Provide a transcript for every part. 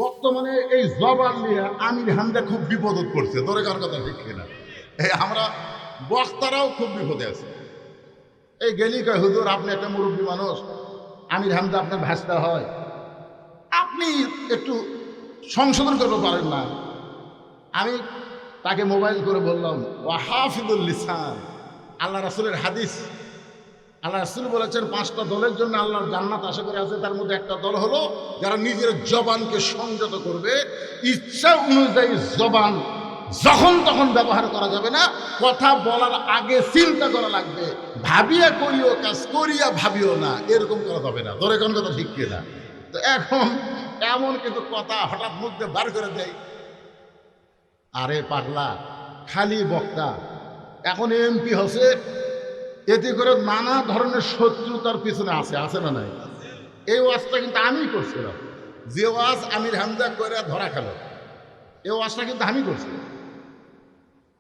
বর্তমানে এই জবান নিয়ে আমির হামজা খুব বিপদত পড়ছে, ধরে কার কথা ঠিক কিনা? এই আমরা বক্তারাও খুব বিপদে আছে। এই গেলি কয় হুজুর আপনি একটা মুরব্বী মানুষ, আমির হামজা আপনার ভাসতে হয়, আপনি একটু সংশোধন করতে পারেন না? আমি তাকে মোবাইল করে বললাম ওয়াহাফিদুল লিসান, আল্লাহ রাসূলের হাদিস। আল্লাহ রাসূল বলেছেন 5টা দলের জন্য আল্লাহর জান্নাত আশা করে আছে, তার মধ্যে একটা দল হলো যারা নিজের জবানকে সংযত করবে। ইচ্ছা অনুযায়ী জবান যখন তখন ব্যবহার করা যাবে না, কথা বলার আগে চিন্তা করা লাগবে, ভাবিয়া করিও কাজ, করিয়া ভাবিও না, এরকম করা যাবে না। ধরে কোন কথা ঠিক কিনা? তো এখন এমন কিন্তু কথা হঠাৎ মুখ দিয়ে বার করে দেয়, আরে পাগলা খালি বক্তা, এখন এমপি হচ্ছে, এতে করে নানা ধরনের শত্রুতার পিছনে আছে না নাই? এই ওয়াজটা কিন্তু আমি করছিলাম, যে ওয়াজ আমির হামজা করে ধরা খেল, এই ওয়াজটা কিন্তু আমি করছিলাম।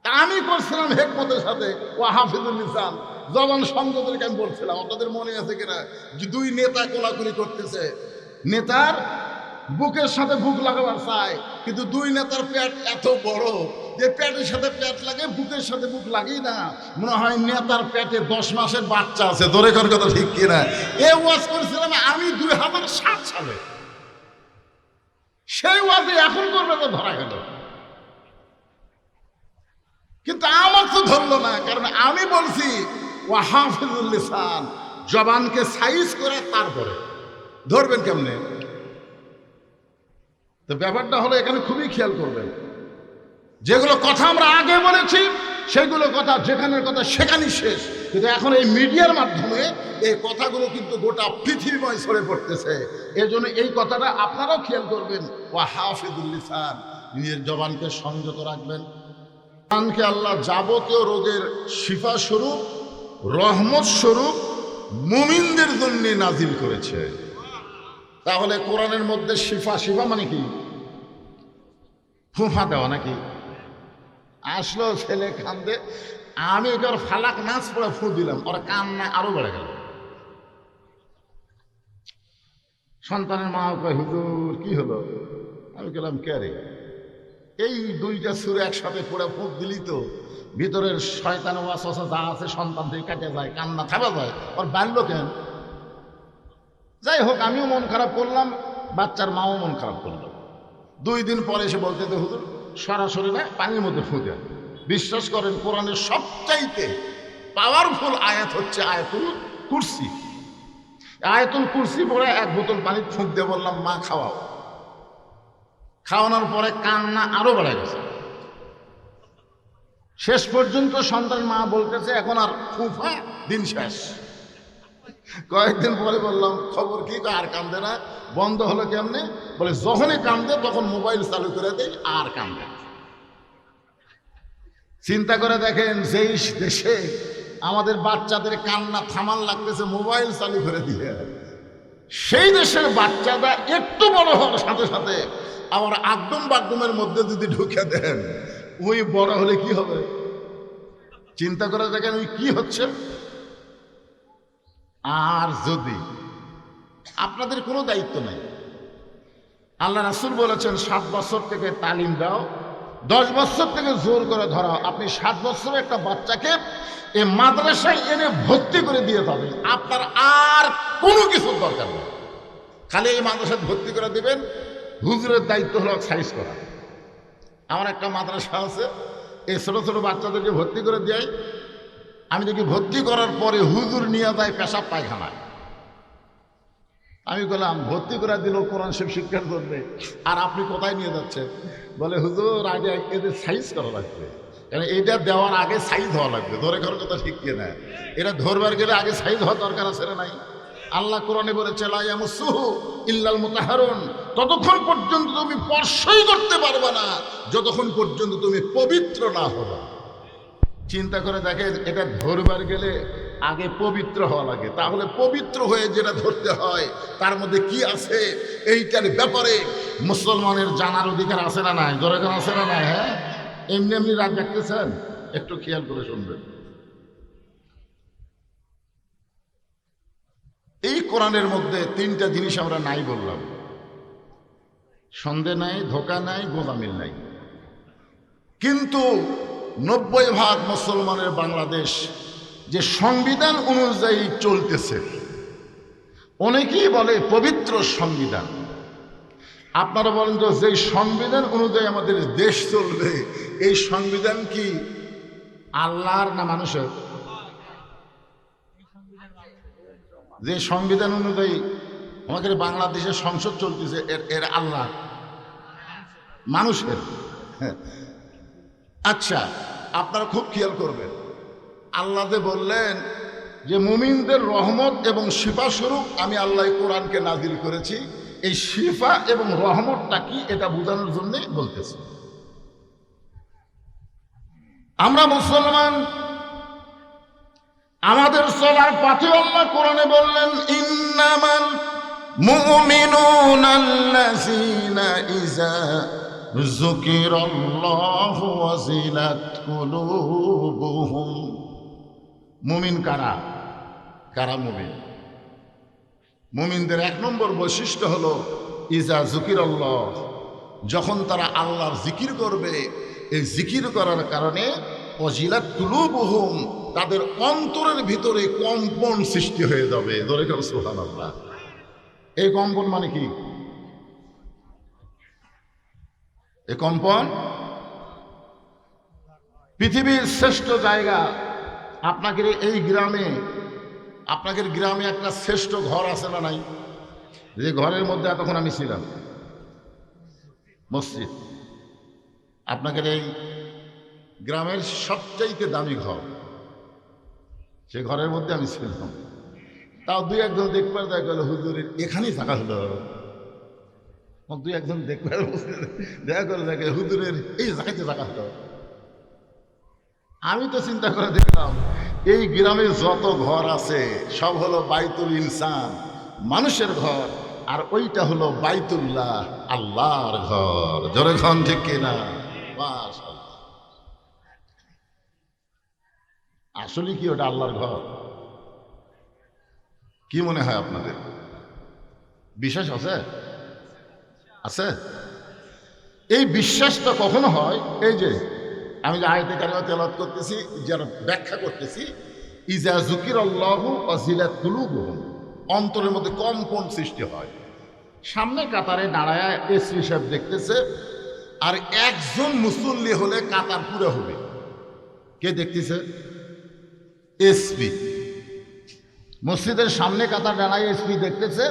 তা আমি করছিলাম হেকমতের সাথে, ওয়াহাফিজুল লিসান, জবান সংযতকে আমি বলছিলাম। আপনাদের মনে আছে কিনা যে 2 নেতা কোলাকুলি করতেছে, নেতার বুকের সাথে বুক লাগাবার চায়, কিন্তু 2 নেতার পেট এত বড় যে পেটের সাথে পেট লাগে, বুকের সাথে বুক লাগেই না। মনে হয় নেতার পেটে 10 মাসের বাচ্চা আছে। ধরে কোন কথা ঠিক কিনা? এ ওয়াজ করেছিলাম আমি 2007 সালে। সেই ওয়াজে এখন করবে তো ধরা গেল, কিন্তু আমার তো ধরলো না, কারণ আমি বলছি ওয়াহাফিজুল লিসান, জবানকে সাইজ করে তারপরে ধরবেন কেমনে? তো ব্যাপারটা হলো এখানে খুবই খেয়াল করবেন, যেগুলো কথা আমরা আগে বলেছি সেগুলো কথা যেখানের কথা সেখানেই শেষ, কিন্তু এখন এই মিডিয়ার মাধ্যমে এই কথাগুলো কিন্তু গোটা পৃথিবীময় ছড়ে পড়তেছে। এর জন্য এই কথাটা আপনারাও খেয়াল করবেন, ওয়াহাফিজুল লিসান, নিজের জবানকে সংযত রাখবেন। জবানকে আল্লাহ যাবতীয় রোগের শিফা স্বরূপ, রহমত স্বরূপ মুমিনদের জন্য নাজিল করেছে। তাহলে কোরআনের মধ্যে শিফা, শিফা মানে কি? ফুফা দেওয়া নাকি? আসলো ছেলে কান্দে, আমি ওর ফালাক নাচ পড়ে ফু দিলাম, ওরা কান্না আরো বেড়ে গেল। সন্তানের মা কয় হুজুর কি হলো? আমি গেলাম কে রে, এই 2টা সুরে একসাথে পড়ে ফুঁক দিলি তো ভিতরের শয়তান ওয়াসওয়াসা যা আছে সন্তান থেকে কেটে যায়, কান্না থামা যায়, ওর বাড়লো কেন? যাই হোক, আমিও মন খারাপ করলাম, বাচ্চার মাও মন খারাপ করলো। 2 দিন পরে এসে বলতে তো হুজুর সরাসরি না, পানির মধ্যে ফু দেন। বিশ্বাস করেন কোরআনের সবচাইতে পাওয়ারফুল আয়াত হচ্ছে আয়াতুল কুরসি। আয়াতুল কুরসি পরে 1 বোতল পানি ফুঁক দিয়ে বললাম মা খাওয়াও। খাওয়ানোর পরে কান্না আরো বেড়ে গেছে। শেষ পর্যন্ত সন্তান মা বলতেছে এখন আর ফুফা দিন শেষ। কয়েকদিন পরে বললাম খবর কি? আর কান্দে না। বন্ধ হলো কেমনে? বলে যখনই কান্দে তখন মোবাইল চালু করে দেয় আর কান্দে। চিন্তা করে দেখেন, যেই দেশে আমাদের বাচ্চাদের কান্না থামান লাগতেছে মোবাইল চালু করে দিয়ে, সেই দেশের বাচ্চারা একটু বড় হওয়ার সাথে সাথে আমার আগডুম বাগডুমের মধ্যে যদি ঢুকে দেন, ওই বড় হলে কি হবে? চিন্তা করে দেখেন ওই কি হচ্ছে। আর যদি আপনাদের কোনো দায়িত্ব নেই, আল্লাহ রাসূল বলেছেন 7 বছর থেকে তালিম দাও, 10 বছর থেকে জোর করে ধরাও। আপনি 7 বছরের একটা বাচ্চাকে এই মাদ্রাসায় এনে ভর্তি করে দিয়ে যাবেন, আপনার আর কোনো কিছুর দরকার নেই, খালি এই মাদ্রাসায় ভর্তি করে দিবেন। হুজুরের দায়িত্ব হলো সাইজ করা। আমার একটা মাদ্রাসা আছে, এই ছোট ছোট বাচ্চাদেরকে ভর্তি করে দেয়। আমি দেখি ভর্তি করার পরে হুজুর নিয়ে যায় পেশাব পায়খানায়। আমি বললাম ভর্তি করে দিল কোরআন শরীফ শিক্ষার জন্য, আর আপনি কোথায় নিয়ে যাচ্ছেন? বলে হুজুর আগে এদের সাইজ করা লাগবে, কারণ এইটা দেওয়ার আগে সাইজ হওয়া লাগবে। ধরে ঘর কথা ঠিক কিনা? এটা ধরবার গেলে আগে সাইজ হওয়া দরকার আছে না নাই? আল্লাহ কোরআনে বলেছে লা ইয়ামাসসুহু ইল্লাল মুতাহহারুন, ততক্ষণ পর্যন্ত তুমি স্পর্শই করতে পারবে না যতক্ষণ পর্যন্ত তুমি পবিত্র না হবে। চিন্তা করে দেখে, এটা ধরবার গেলে আগে পবিত্র হওয়া লাগে, তাহলে পবিত্র হয়ে যেটা ধরতে হয় তার মধ্যে কি আছে এইটার ব্যাপারে মুসলমানের জানার অধিকার আছে না নাই? দরকার আছে না নাই? হ্যাঁ, এমনি এমনি রাত দেখতেছেন, একটু খেয়াল করে শুনবেন। এই কোরআনের মধ্যে 3টা জিনিস আমরা নাই বললাম। সন্দেহ নাই, ধোকা নাই, গোলামিল নাই। কিন্তু 90% মুসলমানের বাংলাদেশ যে সংবিধান অনুযায়ী চলতেছে, অনেকেই বলে পবিত্র সংবিধান। আপনারা বলেন তো, যে সংবিধান অনুযায়ী আমাদের দেশ চলবে, এই সংবিধান কি আল্লাহর না মানুষের? যে সংবিধান অনুযায়ী আমাদের বাংলাদেশের সংসদ চলতেছে, এর আল্লাহ মানুষের? আচ্ছা, আপনারা খুব খেয়াল করবেন, আল্লাহ যে বললেন যে মুমিনদের রহমত এবং শিফা স্বরূপ আমি আল্লাহ কোরআনকে নাজিল করেছি, এই শিফা এবং রহমতটা কি এটা বোঝানোর জন্য বলতেছি। আমরা মুসলমান, আমাদের চলার পথে আল্লাহ কোরআনে বললেন, ইন্নামাল মুমিনুনাল্লাযীনা ইযা যুকিরাল্লাহু ওয়াজিলাত কুলুবুহুম। মুমিন কারা? কারা মুমিন? মুমিনদের 1 নম্বর বৈশিষ্ট্য হলো ইজা যুকিরাল্লাহ, যখন তারা আল্লাহর জিকির করবে, এই জিকির করার কারণে ওয়াজিলাত কুলুবুহুম, তাদের অন্তরের ভিতরে কম্পন সৃষ্টি হয়ে যাবে। ধরে কেন সুবহানাল্লাহ। এই কম্পন মানে কি? এই কম্পন পৃথিবীর শ্রেষ্ঠ জায়গা। আপনাদের এই গ্রামে, আপনাদের গ্রামে একটা শ্রেষ্ঠ ঘর আছে না নাই? যে ঘরের মধ্যে এতক্ষণ আমি ছিলাম, মসজিদ। আপনাদের এই গ্রামের সবচাইতে দামি ঘর, সে ঘরের মধ্যে আমি ছিলাম। তাও 2-1 জন দেখবার দেখা গেল হুজুরের এখানেই থাকা হলো। 2-1 জন দেখবার দেখা গেল দেখে হুজুরের এই জায়গাতে থাকা হলো। আমি তো চিন্তা করে দেখলাম, এই গ্রামে যত ঘর আছে সব হলো বাইতুল ইনসান, মানুষের ঘর, আর ওইটা হলো বাইতুল্লাহ, আল্লাহর ঘর। জোরে ঘন ঠিক কিনা? মাশাআল্লাহ। আসলে কি ওটা আল্লাহর ঘর? কি মনে হয় আপনাদের? বিশ্বাস আছে? আছে? এই বিশ্বাসটা কখনো হয়, এই যে আমি যে আয়াতে কারিমা তেলাওয়াত করতেছি, যারা ব্যাখ্যা করতেছি, ইজা যুকিরাল্লাহু ওয়াজিলাত কুলুবুহুম, অন্তরের মধ্যে কম্পন সৃষ্টি হয়। সামনে কাতারে দাঁড়ায় এসপি সাহেব দেখতেছে, আর একজন মুসল্লি হলে কাতার পুরো হবে। কে দেখতেছে? এসপি। মসজিদের সামনে কাতার দাঁড়ায় এসপি দেখতেছে,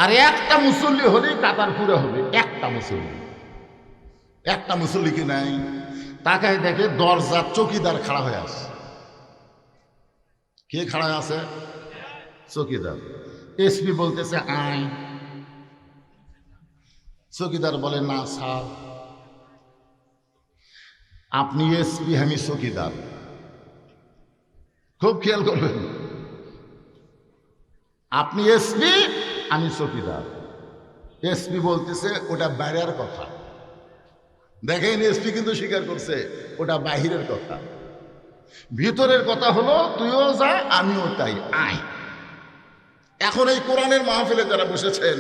আর একটা মুসল্লি হলেই কাতার পুরো হবে। একটা মুসল্লি কি নাই? তাকায় দেখে দরজার চৌকিদার খাড়া হয়ে আছে। কে খাড়া আছে? চৌকিদার। এসপি বলতেছে আয়। চৌকিদার বলে না স্যার, আপনি এসপি, আমি চৌকিদার। খুব খেয়াল করবেন, আপনি এসপি, আমি চৌকিদার। এসপি বলতেছে ওটা বাইরের কথা। দেখেন, এসপি কিন্তু স্বীকার করছে ওটা বাহিরের কথা। ভিতরের কথা হলো তুইও যা, আমিও তাই, আয়। এখন এই কোরআনের মাহফিলে যারা বসেছেন,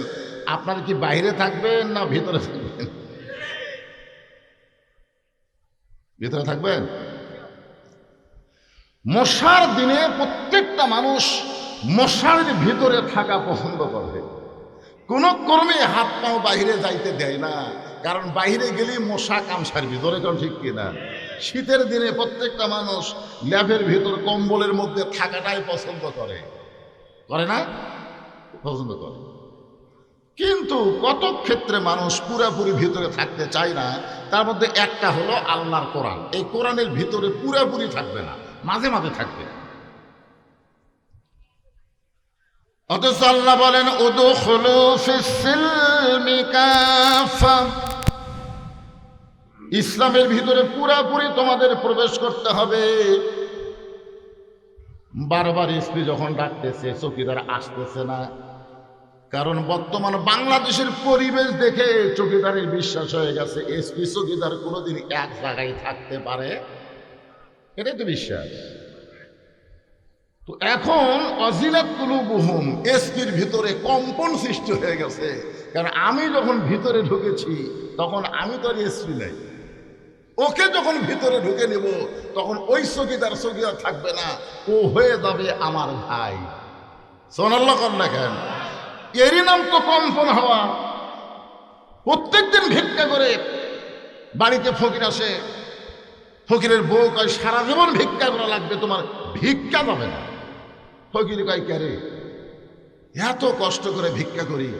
আপনারা কি বাইরে থাকবেন না ভিতরে থাকবেন? ভিতরে থাকবেন। মশার দিনে প্রত্যেকটা মানুষ মশার ভিতরে থাকা পছন্দ করে। কোন কর্মে হাত পাও বাহিরে যাইতে দেয় না, কারণ বাহিরে গেলেই মশা কামসারবি। ধরে কারণ ঠিক কিনা? শীতের দিনে প্রত্যেকটা মানুষ ল্যাবের ভিতর কম্বলের মধ্যে থাকাটাই পছন্দ করে না? পছন্দ করে। কিন্তু কত ক্ষেত্রে মানুষ পুরাপুরি ভিতরে থাকতে চায় না। তার মধ্যে একটা হলো আল্লাহর কোরআন। এই কোরআনের ভিতরে পুরাপুরি থাকবে না, মাঝে মাঝে থাকবে। অথচ আল্লাহ বলেন উদখুলু ফিস-সিলমি কাফা, ইসলামের ভিতরে পুরাপুরি তোমাদের প্রবেশ করতে হবে। বারবার এসপি যখন ডাকতেছে, চৌকিদার আসতেছে না, কারণ বর্তমান বাংলাদেশের পরিবেশ দেখে চৌকিদারের বিশ্বাস হয়ে গেছে এসপি চৌকিদার কোনোদিন এক জায়গায় থাকতে পারে, এটাই তো বিশ্বাস। তো এখন ওয়াজিলাত কুলুবুহুম, এসপির ভিতরে কম্পন সৃষ্টি হয়ে গেছে। কারণ আমি যখন ভিতরে ঢুকেছি তখন আমি তো আর স্ত্রী নাই, ওকে যখন ভিতরে ঢুকে নেব তখন ওই চকিদার থাকবে না, ও হয়ে যাবে আমার ভাই। সোনাল্লাহ কর না কেন? এরই নাম তো কম্পন হওয়া। প্রত্যেকদিন ভিক্ষা করে বাড়িতে ফকির আসে, ফকিরের বউ কয় সারা জীবন ভিক্ষা করা লাগবে, তোমার ভিক্ষা যাবে না। ফকির কয় ক্যারে এত কষ্ট করে ভিক্ষা করি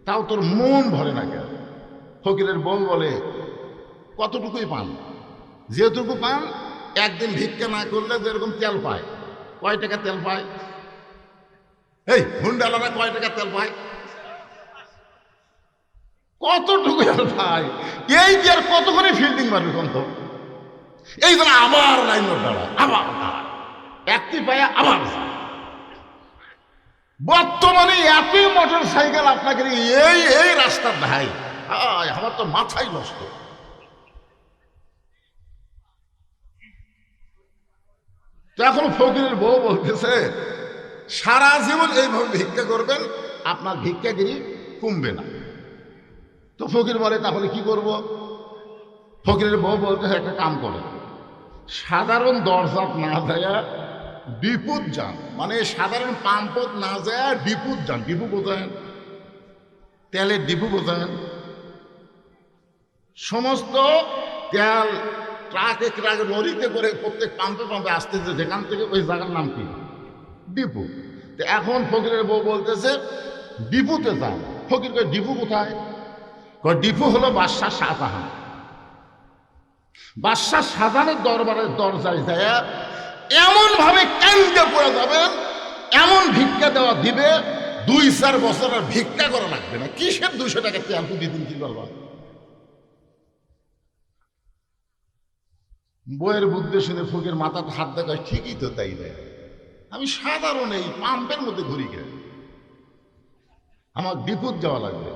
তাও তোর মন ভরে না কেন? ফকিরের বউ বলে কতটুকুই পান, যেটুকু পান একদিন ভিক্ষা না করলে যেরকম তেল পায়। কয় টাকা তেল পায়? এই হুন্ডালারা কয় টাকা তেল পায়? কতটুকু আর পায়? এই যে আর কতক্ষণে ফিল্ডিং মারবে কন্ত, এই জন্য আবার লাইন দাঁড়ায়, আবার একটি পায়ে আবার। বর্তমানে এতই মোটর সাইকেল আপনাকে এই এই রাস্তার ভাই, আমার তো মাথাই নষ্ট। তো এখন ফকিরের বউ বলতেছে সারা জীবন এইভাবে ভিক্ষা করবেন, আপনার ভিক্ষাগিরি কমবে না। তো ফকির বলে তাহলে কি করব? ফকিরের বউ বলতেছে একটা কাম করে, সাধারণ দরজাত না যায় ডিপুত যান, মানে সাধারণ পাম্পত না যায় ডিপুত যান। ডিপু বোঝেন? তেলের ডিপু বোঝেন? সমস্ত তেল ট্রাকে ট্রাকে লরিতে করে প্রত্যেক পাম্পে পাম্পে আসতেছে, যেখান থেকে ওই জায়গার নাম কি? ডিপু। তো এখন ফকিরের বউ বলতেছে ডিপুতে যান। ফকির কয় ডিপু কোথায়? কয় ডিপু হলো বাদশাহ শাহজাহান। বাদশাহ শাহজাহানের দরবারের দরজায় যায় এমন ভাবে কেন্দ্রে পড়ে যাবেন, এমন ভিক্ষা দেওয়া দিবে 2-4 বছর আর ভিক্ষা করা লাগবে না। কিসের 200 টাকা তেল দিন কি করবা? বইয়ের বুদ্ধি শুনে ফকির মাথাতে হাত দেখায়, ঠিকই তো তাই রে, আমি সাধারণ এই পাম্পের মধ্যে ঘুরি গে, আমার ডিপুত যাওয়া লাগবে।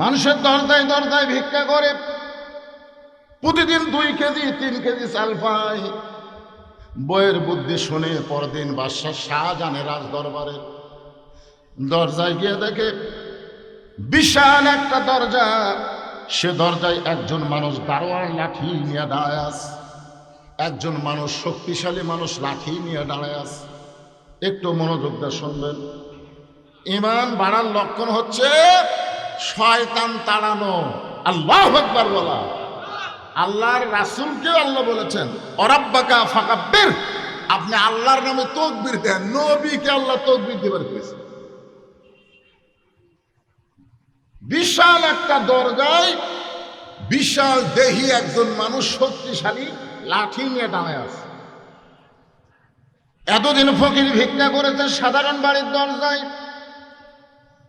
মানুষের দরজায় দরজায় ভিক্ষা করে প্রতিদিন 2 কেজি 3 কেজি চাল পায়। বইয়ের বুদ্ধি শুনে পরদিন বাদশাহ শাহজাহানের রাজ দরবারের দরজায় গিয়ে দেখে বিশাল একটা দরজা, সে দরজায় একজন মানুষ দারোয়ান লাঠি নিয়ে দাঁড়ায় আছে। একজন মানুষ, শক্তিশালী মানুষ, লাঠি নিয়ে দাঁড়ায় আছে। একটু মনোযোগ দিয়ে শুনবেন। ঈমান বাড়ার লক্ষণ হচ্ছে শয়তান তাড়ানো, আল্লাহু আকবার বলা। আল্লাহর রাসূলকে আল্লাহ বলেছেন অরাব্বাকা ফাকাব্বির, আপনি আল্লাহর নামে তাকবীর দেন। নবীকে আল্লাহ তাকবীর দিবার কইছে। বিশাল একটা দরজায় বিশাল দেহী একজন মানুষ শক্তিশালী লাঠি নিয়ে দাঁড়ায় আছে। এতদিন ফকির ভিক্ষা করেছে সাধারণ বাড়ির দরজায়,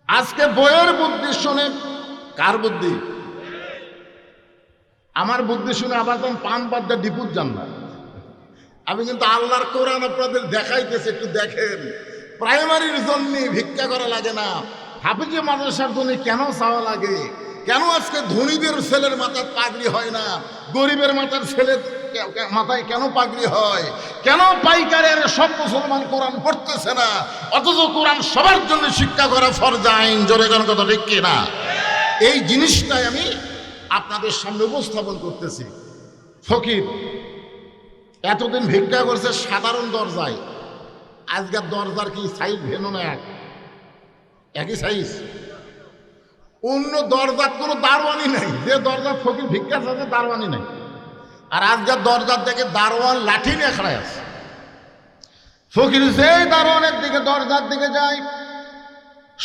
আজকে বইয়ের বুদ্ধি শুনে। কার বুদ্ধি? আমার বুদ্ধি শুনে আবার তখন পান বাদ্যা ডিপুত যান না। আমি কিন্তু আল্লাহর কোরআন আপনাদের দেখাইতেছি, একটু দেখেন। প্রাইমারির জন্য ভিক্ষা করা লাগে না, হাফিজি মাদ্রাসার জন্য কেন চাওয়া লাগে? কেন আজকে ধনীদের ছেলের মাথায় পাগড়ি হয় না, গরিবের মাথার ছেলের মাথায় কেন পাগড়ি হয়? কেন পাইকারের সব মুসলমান কোরআন পড়তেছে না, অথচ কোরআন সবার জন্য শিক্ষা করা ফরজ আইন? জোরে গান কথা ঠিক কিনা? এই জিনিসটাই আমি আপনাদের সামনে উপস্থাপন করতেছি। ফকির এতদিন ভিক্ষা করছে সাধারণ দরজায়, আজকের দরজার কি সাইজ ভেনো না? একই সাইজ। অন্য দরজার কোনো দারোয়ানি নাই, যে দরজার ফকির ভিক্ষা আছে দারোয়ানি নাই। আর আজকের দরজার দিকে দারোয়ান লাঠি নিয়ে খাড়ায় আছে। ফকির যেই দারোয়ানের দিকে দরজার দিকে যায়,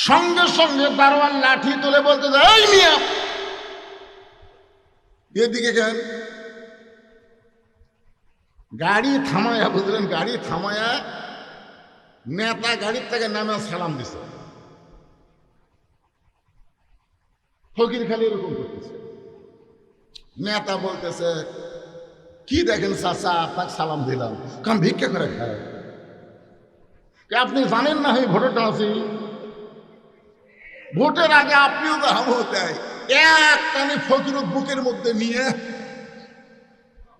সঙ্গে সঙ্গে দারোয়ান লাঠি তুলে বলতে যায়, এই মিয়া এদিকে কেন? গাড়ি থামায়া, বুঝলেন, গাড়ি থামায়া নেতা গাড়ির থেকে নামে সালাম দিছে। ফকির খালি এরকম করতেছে। নেতা বলতেছে কি দেখেন চাচা, আপনাকে সালাম দিলাম, কারণ ভিক্ষা করে খায়। আপনি জানেন না এই ভোটারটা আছি, ভোটের আগে আপনিও তো হামো দেয়। এক টানে ফকির বুকের মধ্যে নিয়ে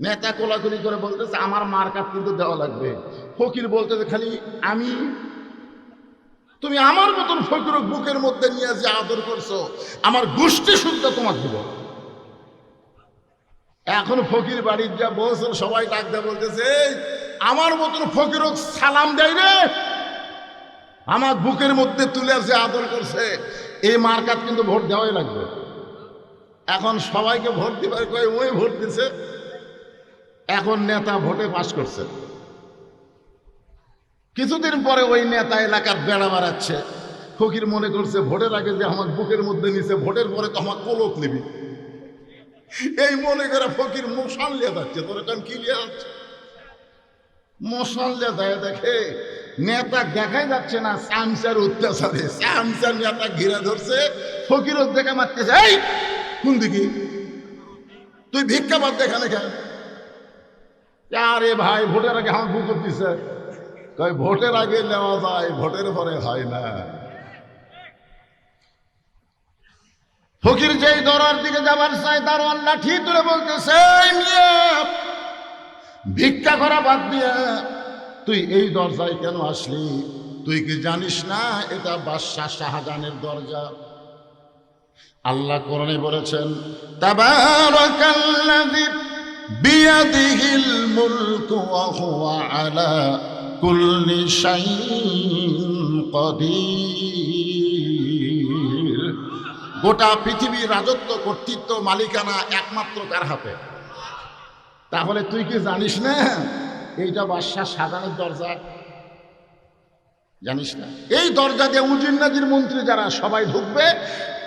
নেতা কোলাকুলি করে বলতেছে আমার মার্কা কিন্তু দেওয়া লাগবে। ফকির বলতেছে খালি আমি। তুমি আমার মতন ফকির বুকের মধ্যে নিয়ে যে আদর করছো, আমার গোষ্ঠী শুদ্ধ তোমার দিব। এখন ফকির বাড়ির যা বলছেন সবাই ডাক দেয়, বলতেছে আমার মতন ফকির সালাম দেয় রে, আমার বুকের মধ্যে তুলে যে আদর করছে, এই মার্কাত কিন্তু ভোট দেওয়াই লাগবে। এখন সবাইকে ভোট দিবার কয় ওই ভোট দিছে। এখন নেতা ভোটে পাস করছে, কিছুদিন পরে ওই নেতা এলাকার বেড়া বাড়াচ্ছে। ফকির মনে করছে ভোটের আগে যে আমার বুকের মধ্যে নিছে, ভোটের পরে তো আমার কোলক নিবি, এই মনে করে ফকির মশাল লিয়ে যাচ্ছে। তোর এখন কি লিয়ে যাচ্ছে? মশাল লিয়ে যায়, দেখে নেতা দেখাই যাচ্ছে না, চামচার অত্যাচারে চামচার নেতা ঘিরে ধরছে, ফকির দেখে মারতেছে, এই কোন দিকে তুই ভিক্ষা পাত দেখানে খান। আরে ভাই ভোটের আগে আমার বুক দিছে, ভোটের আগে নেওয়া যায়, ভোটের পরে হয় না। ফকির যেই দরার দিকে যাবার চাই, দারোয়ান লাঠি তুলে বলতেছে, ভিক্ষা করা বাদ দিয়া তুই এই দরজায় কেন আসলি? তুই কি জানিস না এটা বাদশাহ শাহজাহানের দরজা? আল্লাহ কোরআনে বলেছেন, তাবারাকাল্লাযী বিয়াদিহিল মুলকু ওয়া হুয়া আলা কুল্লি শাইইন কাদির। গোটা পৃথিবীর রাজত্ব, কর্তৃত্ব, মালিকানা একমাত্র কার হাতে? তাহলে তুই কি জানিস না এইটা বাদশাহ শাহজাহানের দরজা? জানিস না? এই দরজা দিয়ে উজির নাজির মন্ত্রী যারা সবাই ঢুকবে,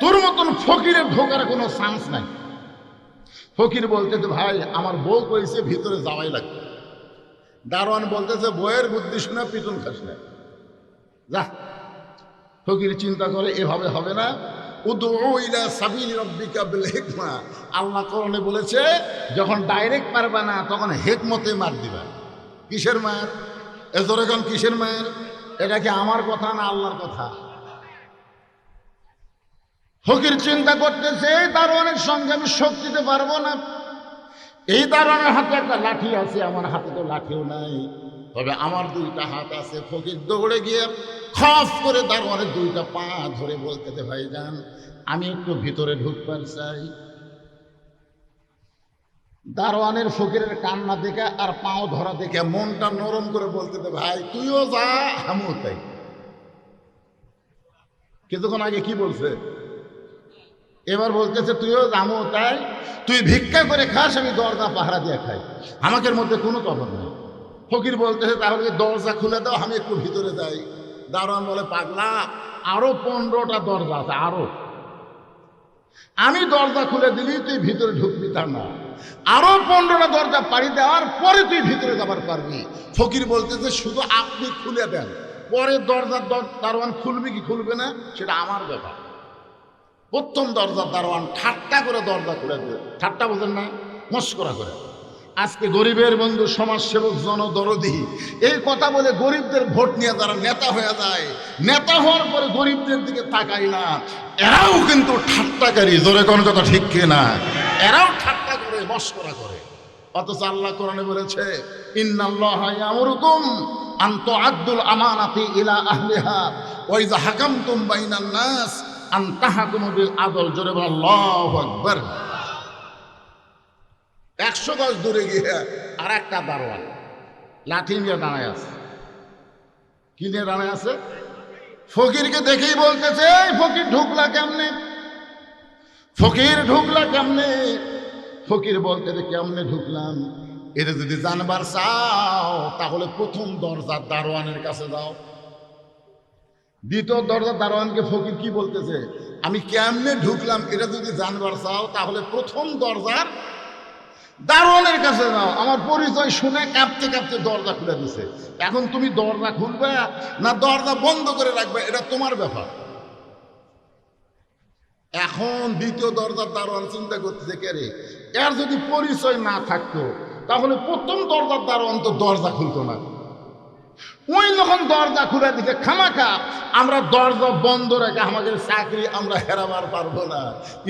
তোর মতন ফকিরের ঢোকার কোনো চান্স নাই। ফকির বলতেছে, ভাই আমার বউ কইছে ভিতরে যাওয়াই লাগবে। দারোয়ান বলতেছে, বইয়ের বুদ্ধি শুনে পিটুন খাস না, যা। ফকির চিন্তা করে এভাবে হবে না, উদউ ইলা সাবিলি রাব্বিকা বিল হিকমা। আল্লাহ কোরআনে বলেছে যখন ডাইরেক্ট পারবা না তখন হিকমতে মার দিবা। কিসের মার? এজোরে কোন কিসের মার? এটা কি আমার কথা না আল্লাহর কথা? ফকির চিন্তা করতেছে এই দারোয়ানের সঙ্গে আমি শোক দিতে পারবো না। এই দারোয়ানের হাতে একটা লাঠি আছে, আমার হাতে তো লাঠিও নাই, তবে আমার দুইটা হাত আছে। ফকির দৌড়ে গিয়ে খপ করে দারোয়ানের দুইটা পা ধরে বলতেছে, ভাইজান আমি একটু ভিতরে ঢুকবার চাই। দারোয়ানের ফকিরের কান্না দেখে আর পাও ধরা দেখে মনটা নরম করে বলতেছে, ভাই তুইও যা আমিও তাই। কিছুক্ষণ আগে কি বলছে? এবার বলতেছে তুইও আমিও তাই, তুই ভিক্ষা করে খাস, আমি দরজা পাহারা দিয়ে খাই, আমাদের মধ্যে কোনো তফাৎ নেই। ফকির বলতেছে তাহলে দরজা খুলে দাও, আমি একটু ভিতরে যাই। দারোয়ান বলে, পাগলা আরো 15টা দরজা আছে, আরো আমি দরজা খুলে দিলি তুই ভিতরে ঢুকবি তা না, আরো 15টা দরজা পাড়ি দেওয়ার পরে তুই ভিতরে যাবার পারবি। ফকির বলতেছে শুধু আপনি খুলে দেন, পরে দরজার দারোয়ান খুলবে কি খুলবে না সেটা আমার ব্যাপার। প্রথম দরজার দারোয়ান ঠাট্টা করে দরজা খুলে দেবে। ঠাট্টা বোঝেন না, মস্করা করে। আজকে গরিবের বন্ধু, সমাজসেবক, জনদরদি এই কথা বলে গরিবদের ভোট নিয়ে যারা নেতা হয়ে যায়, নেতা হওয়ার পরে গরিবদের দিকে তাকায় না, এরাও কিন্তু ঠাট্টাকারী। জোরে কোন কথা ঠিক কিনা? এরাও ঠাট্টা করে, মস্করা করে। অথচ আল্লাহ কোরআনে বলেছে, ইন্নাল্লাহা ইয়ামুরুকুম আন তুআদ্দুল আমানাতি ইলা আহলিহা ওয়া ইযা হাকামতুম বাইনান নাস আন তাহকুমু বিল আদল। জোরে বল আল্লাহু আকবার। 100 গজ দূরে গিয়ে আর একটা দারোয়ান লাঠি নিয়ে দাঁড়ায় আছে। কি নিয়ে দাঁড়ায় আছে? ফকিরকে দেখেই বলতেছে, ফকির ঢুকলা কেমনে? ফকির ঢুকলা কেমনে? ফকির বলতেছে, কেমনে ঢুকলাম এটা যদি জানবার চাও তাহলে প্রথম দরজার দারোয়ানের কাছে যাও। দ্বিতীয় দরজার দারোয়ানকে ফকির কি বলতেছে, আমি কেমনে ঢুকলাম এটা যদি জানবার চাও তাহলে প্রথম দরজার দারোয়ানের কাছে যাও। আমার পরিচয় শুনে কাঁপতে কাঁপতে দরজা খুলে দিছে। এখন তুমি দরজা খুলবে না দরজা বন্ধ করে রাখবে, এটা তোমার ব্যাপার। এখন দ্বিতীয় দরজার দারোয়ান চিন্তা করতেছে, কে রে, এর যদি পরিচয় না থাকতো তাহলে প্রথম দরজার দারোয়ান তো দরজা খুলতো না। ওই যখন দরজা খুলে দিছে খামাখা আমরা দরজা বন্ধ রেখে আমাদের চাকরি আমরা হেরাবার পারবো না।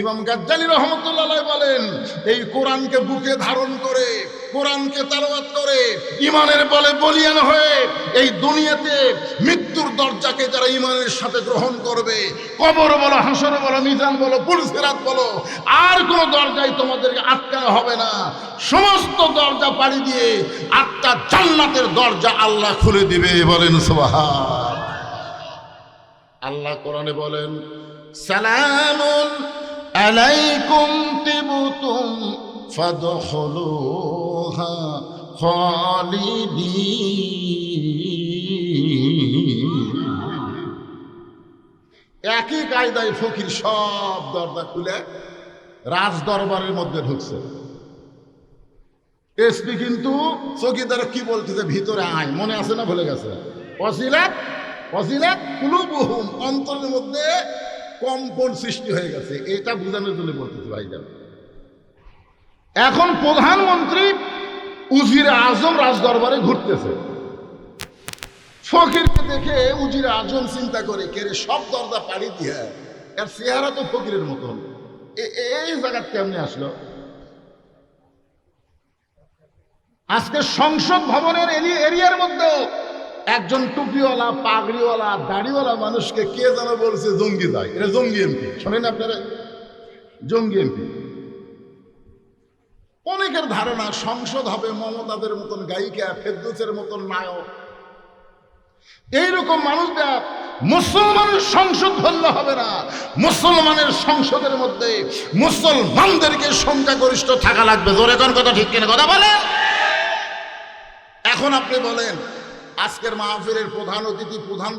ইমাম গাজ্জালী রহমতুল্লাহ বলেন, এই কোরআনকে বুকে ধারণ করে, কোরআনকে তেলাওয়াত করে, ইমানের বলে বলিয়ান হয়ে এই দুনিয়াতে মৃত্যুর দরজাকে যারা ইমানের সাথে গ্রহণ করবে, কবর বলো, হাসর বলো, মিজান বলো, পুলসিরাত বলো, আর কোনো দরজায় তোমাদেরকে আটকানো হবে না। সমস্ত দরজা পাড়ি দিয়ে আটটা জান্নাতের দরজা আল্লাহ খুলে দিবে। বলেন সুবহান। আল্লাহ কোরআনে বলেন, সালামুন আলাইকুম তিবতুম ফাদখুলুহা খালিদিন। একই কায়দায় ফকির সব দরজা খুলে রাজ দরবারের মধ্যে ঢুকছে। এসপি কিন্তু চৌকিদার কি বলতেছে, ভিতরে আয়, মনে আছে না ভুলে গেছে? অসিলাত অসিলাত কুলুবুহুম, অন্তরের মধ্যে কম্পন সৃষ্টি হয়ে গেছে। এটা বোঝানোর জন্য বলতেছে ভাইজান। এখন প্রধানমন্ত্রী উজির আজম রাজ দরবারে ঘুরতেছে। ফকিরকে দেখে উজির আজম চিন্তা করে, কেরে সব দরজা পাড়ি দিয়ে এর চেহারা তো ফকিরের মতন, এই জায়গা কেমনে আসলো? আজকে সংসদ ভবনের এরিয়ার মধ্যেও একজন টুপিওয়ালা, পাগড়িওয়ালা, দাড়িওয়ালা মানুষকে কে যেন বলছে জঙ্গি যায়। এটা জঙ্গি এমপি, শোনেন আপনারা? জঙ্গি এমপি। অনেকের ধারণা সংসদ হবে মমতাদের মতন গায়িকা, ফেরদৌসের মতন নায়ক। এইরকম মানুষরা মুসলমানের সংসদ ধরলে হবে না। মুসলমানের সংসদের মধ্যে মুসলমানদেরকে সংখ্যাগরিষ্ঠ থাকা লাগবে। জোরে কোন কথা, ঠিক কিনা কথা বলেন? এখন আপনি বলেন, আজকের মাহফিলের প্রধান অতিথি প্রধান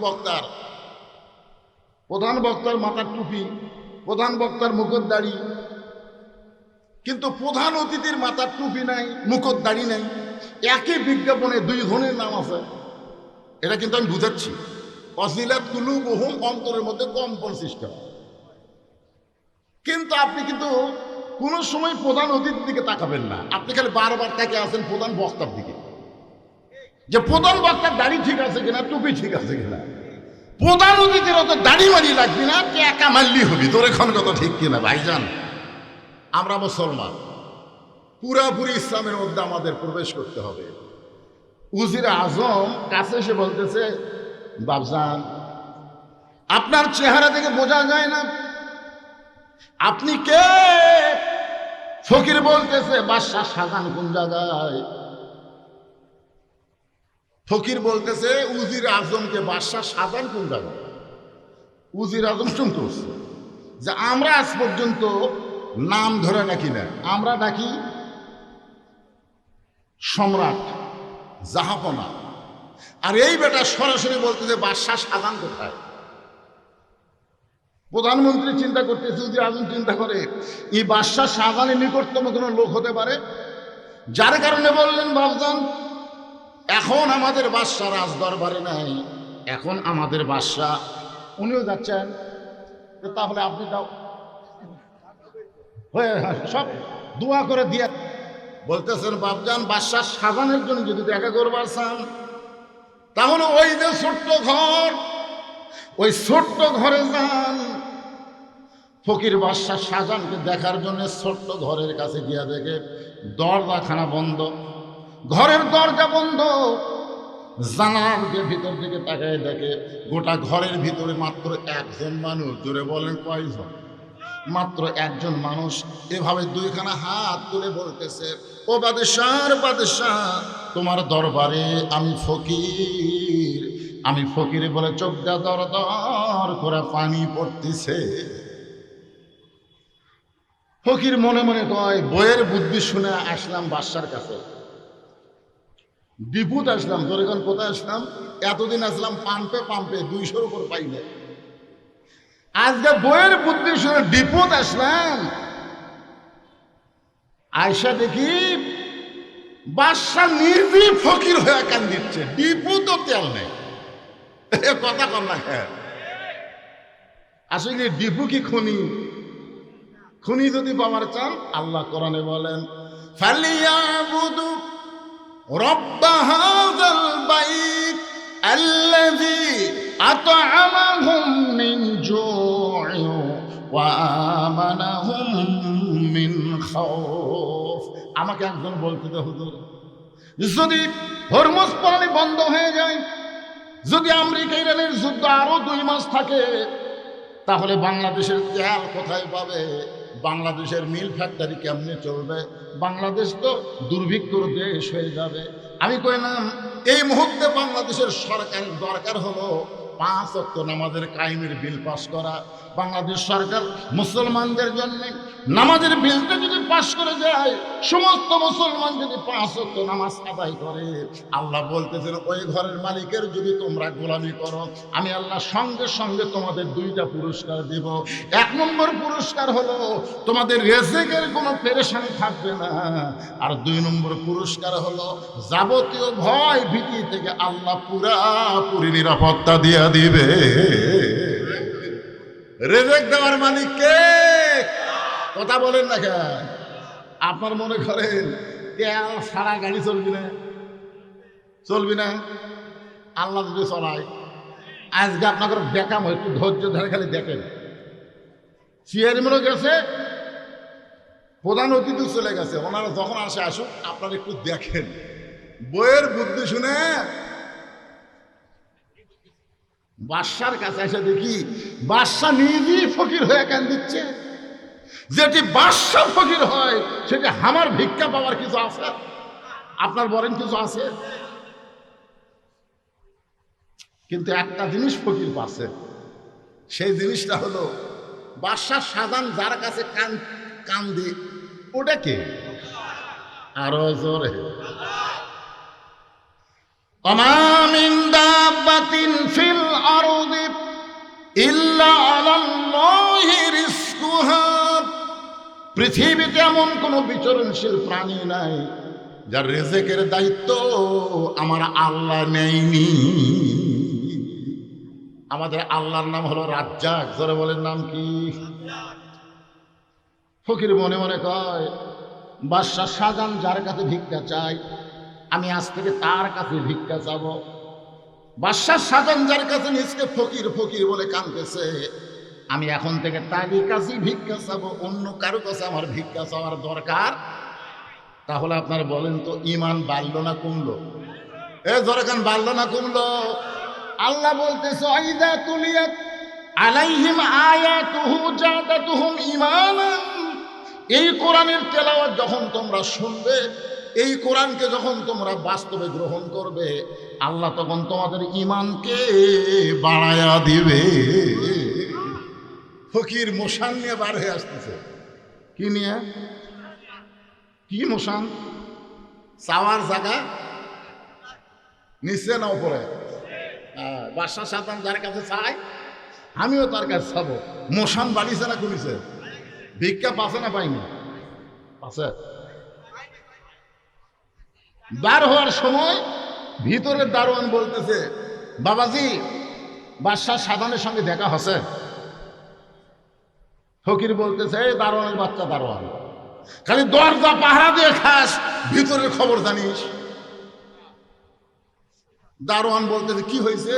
বক্তার মাথার টুপি, প্রধান বক্তার মুকুট দাড়ি, কিন্তু প্রধান অতিথির মাথার টুপি নাই, মুকুট দাড়ি নাই। একই বিজ্ঞাপনে দুই ধনের নাম আছে। এটা কিন্তু আমি বুঝাচ্ছি। অসিলাত কুলুবুহুম, অন্তরের মধ্যে কম্পন সিস্টেম। কিন্তু আপনি কিন্তু কোন সময় প্রধান অতিথির দিকে তাকাবেন না। আপনি খালি বারবার তাকে আছেন প্রধান বক্তার দিকে, যে প্রধান বক্তার দাড়ি ঠিক আছে কিনা, টুপি ঠিক আছে কিনা। প্রধান অতিথির অত দাড়ি মারি লাগবি না, একা মারলি হবি। তোর এখন কথা ঠিক কিনা ভাইজান? আমরা মুসলমান, পুরাপুরি ইসলামের মধ্যে আমাদের প্রবেশ করতে হবে। উজির আজম কাছে এসে বলতেছে, বাবজান আপনার চেহারা থেকে বোঝা যায় না আপনি কে? ফকির বলতেছে, বাদশাহ শাহজাহান কোন জায়গায়? ফকির বলতেছে উজির আজমকে, বাদশাহ শাহজাহান কোন জায়গায়? উজির আজম শুনতে হচ্ছে যে আমরা আজ পর্যন্ত নাম ধরে ডাকি না, আমরা ডাকি সম্রাট, জাহাপনা। আর এই বেটা সরাসরি বলতেছে বাদশাহ শাহজাহান কোথায়? প্রধানমন্ত্রী চিন্তা করতেছে, উজির আজম চিন্তা করে, এই বাদশাহ শাহজাহানের নিকটতম কোনো লোক হতে পারে। যার কারণে বললেন, বাবজান এখন আমাদের বাদশাহ রাজ দরবারে নাই, এখন আমাদের বাদশাহ উনিও যাচ্ছেন, তাহলে আপনি দাও হয়ে সব দোয়া করে দিয়ে বলতেছেন, বাবজান বাদশাহ শাহজাহানের জন্য যদি দেখা করবার চান, তাহলে ওই যে ছোট্ট ঘর, ওই ছোট্ট ঘরে যান। ফকির বাদশাহ শাহজাহানকে দেখার জন্য ছোট্ট ঘরের কাছে গিয়া দেখে দরজাখানা বন্ধ, ঘরের দরজা বন্ধ। জানালার দিয়ে ভিতর দিকে তাকায় দেখে গোটা ঘরের ভিতরে মাত্র একজন মানুষ। জোরে বলেন কয়জন? মাত্র একজন মানুষ। এভাবে দুইখানা হাত তুলে বলতেছে, ও বাদশাহ, তোমার দরবারে আমি ফকির। আমি ফকির বলে চোখ দা দর দর করে পানি পড়তেছে। ফকির মনে মনে কয়, বইয়ের বুদ্ধি শুনে আসলাম বাদশার কাছে, ডিপুত আসলাম। তোর এখন কোথায় আসলাম? এতদিন আসলাম পাম্পে 200-র উপর পাইলে, আজকে বইয়ের বুদ্ধি শুনে ডিপুত আসলাম। আয়সা দেখি বাদশা নিজেই ফকির হয়ে কান দিচ্ছে, ডিপু তো তেল নেই। কথা কর না, আসলে ডিপু কি খুনি যদি পাওয়ার চান, আল্লাহ কোরআনে বলেন, ফালিয়াবুদু রব্বা হাযাল বাইত আল্লাযী আত'আমাহুম মিন জু'ইন ওয়া আমানাহুম মিন খাউফ। আমাকে একজন বলতে দে হুজুর, যদি হরমুজ পানি বন্ধ হয়ে যায়, যদি আমেরিকা ইরানের যুদ্ধ আরো 2 মাস থাকে, তাহলে বাংলাদেশের তেল কোথায় পাবে? বাংলাদেশের মিল ফ্যাক্টরি কেমনে চলবে? বাংলাদেশ তো দুর্ভিক্ষর দেশ হয়ে যাবে। আমি কইলাম এই মুহূর্তে বাংলাদেশের সরকারের দরকার হলো 5 ওয়াক্ত নামাজের কায়েমের বিল পাস করা। বাংলাদেশ সরকার মুসলমানদের জন্য নামাজের বিলটা যদি পাস করে যায়, সমস্ত মুসলমান যদি 5 ওয়াক্ত নামাজ আদায় করে, আল্লাহ বলতেছেন ওই ঘরের মালিকের যদি তোমরা গোলামি করো, আমি আল্লাহ সঙ্গে সঙ্গে তোমাদের 2টা পুরস্কার দেব। 1 নম্বর পুরস্কার হলো তোমাদের রিজিকের কোনো পেরেশানি থাকবে না, আর 2 নম্বর পুরস্কার হলো যাবতীয় ভয় ভীতি থেকে আল্লাহ পুরাপুরি নিরাপত্তা দিয়ে দিবে। রিজিক দেওয়ার মালিক কে? কথা বলেন না কেন? আপনার মনে করেন তেল সারা গাড়ি চলবি না? চলবি না? আল্লাহ যদি চলায়, আজকে আপনাদের দেখাম, একটু ধৈর্য ধরে খালি দেখেন। চেয়ারম্যানও গেছে, প্রধান অতিথি চলে গেছে, ওনারা যখন আসে আসুক, আপনারা একটু দেখেন, বইয়ের বুদ্ধি শুনে বাদশার কাছে এসে দেখি বাদশা নিজেই ফকির হয়ে কেন দিচ্ছে। যেটি বাদশা ফকির হয় সেটি আমার ভিক্ষা পাওয়ার কিছু আছে? আপনার বলেন কিছু আছে? কিন্তু একটা জিনিস ফকির পাচ্ছে, সেই জিনিসটা হলো বাদশার সাজান যার কাছে কান্দি, ওটা কে? আরো জোরে। ওমা মিন দাব্বাতিন ফিল আরদি ইল্লা আলাল্লাহি রিজকুহা। পৃথিবীতে এমন কোন বিচরণশীল প্রাণী নাই যার রিজিকের দায়িত্ব আমার আল্লাহ নেয়নি। আমাদের আল্লাহর নাম হলো রাজ্জাক। জোরে বলেন নাম কি? ফকির মনে মনে কয়, বাদশা শাহজাহান যার কাছে ভিক্ষা চাই, আমি আজ থেকে তার কাছে ভিক্ষা চাব। বাদশা শাহজাহান যার কাছে নিজকে ফকির ফকির বলে কাঁদতেছে, আমি এখন থেকে তারই কাছে ভিক্ষা চাবো, অন্য কারো কাছে আমার ভিক্ষা চাওয়ার দরকার। তাহলে আপনার বলেন তো, ইমান বাড়লো না কমলো? জোরেখান বাড়লো না কমলো? আল্লাহ বলতেছে আইযা তুলিয়াত আলাইহিম আয়াতুহু জাদাতুহুম ঈমানান। এই কোরআনের তেলাওয়াত যখন তোমরা শুনবে, এই কোরআনকে যখন তোমরা বাস্তবে গ্রহণ করবে, আল্লাহ তখন তোমাদের ঈমানকে বাড়ায়া দিবে। ফকির মোশান নিয়ে বার হয়ে আসতেছে। কি নিয়ে? কি মোশান? চাওয়ার জায়গা নিচে না উপরে? বাদশা শাহজাহান যার কাছে চাই, আমিও তার কাছে চাবো। মোশান বাড়িছে না কমিছে? ভিক্ষা পাচ্ছে না পাইনি? পাচ্ছে। বার হওয়ার সময় ভিতরের দারোয়ান বলতেছে, বাবাজি বাদশা শাহজাহানের সঙ্গে দেখা হচ্ছে? ফকির বলতেছে, এই দারোয়ানের বাচ্চা দারোয়ান, খালি দরজা পাহারা দিয়ে খাস, ভিতরের খবর জানিস? দারোয়ান বলতেছে, কি হয়েছে?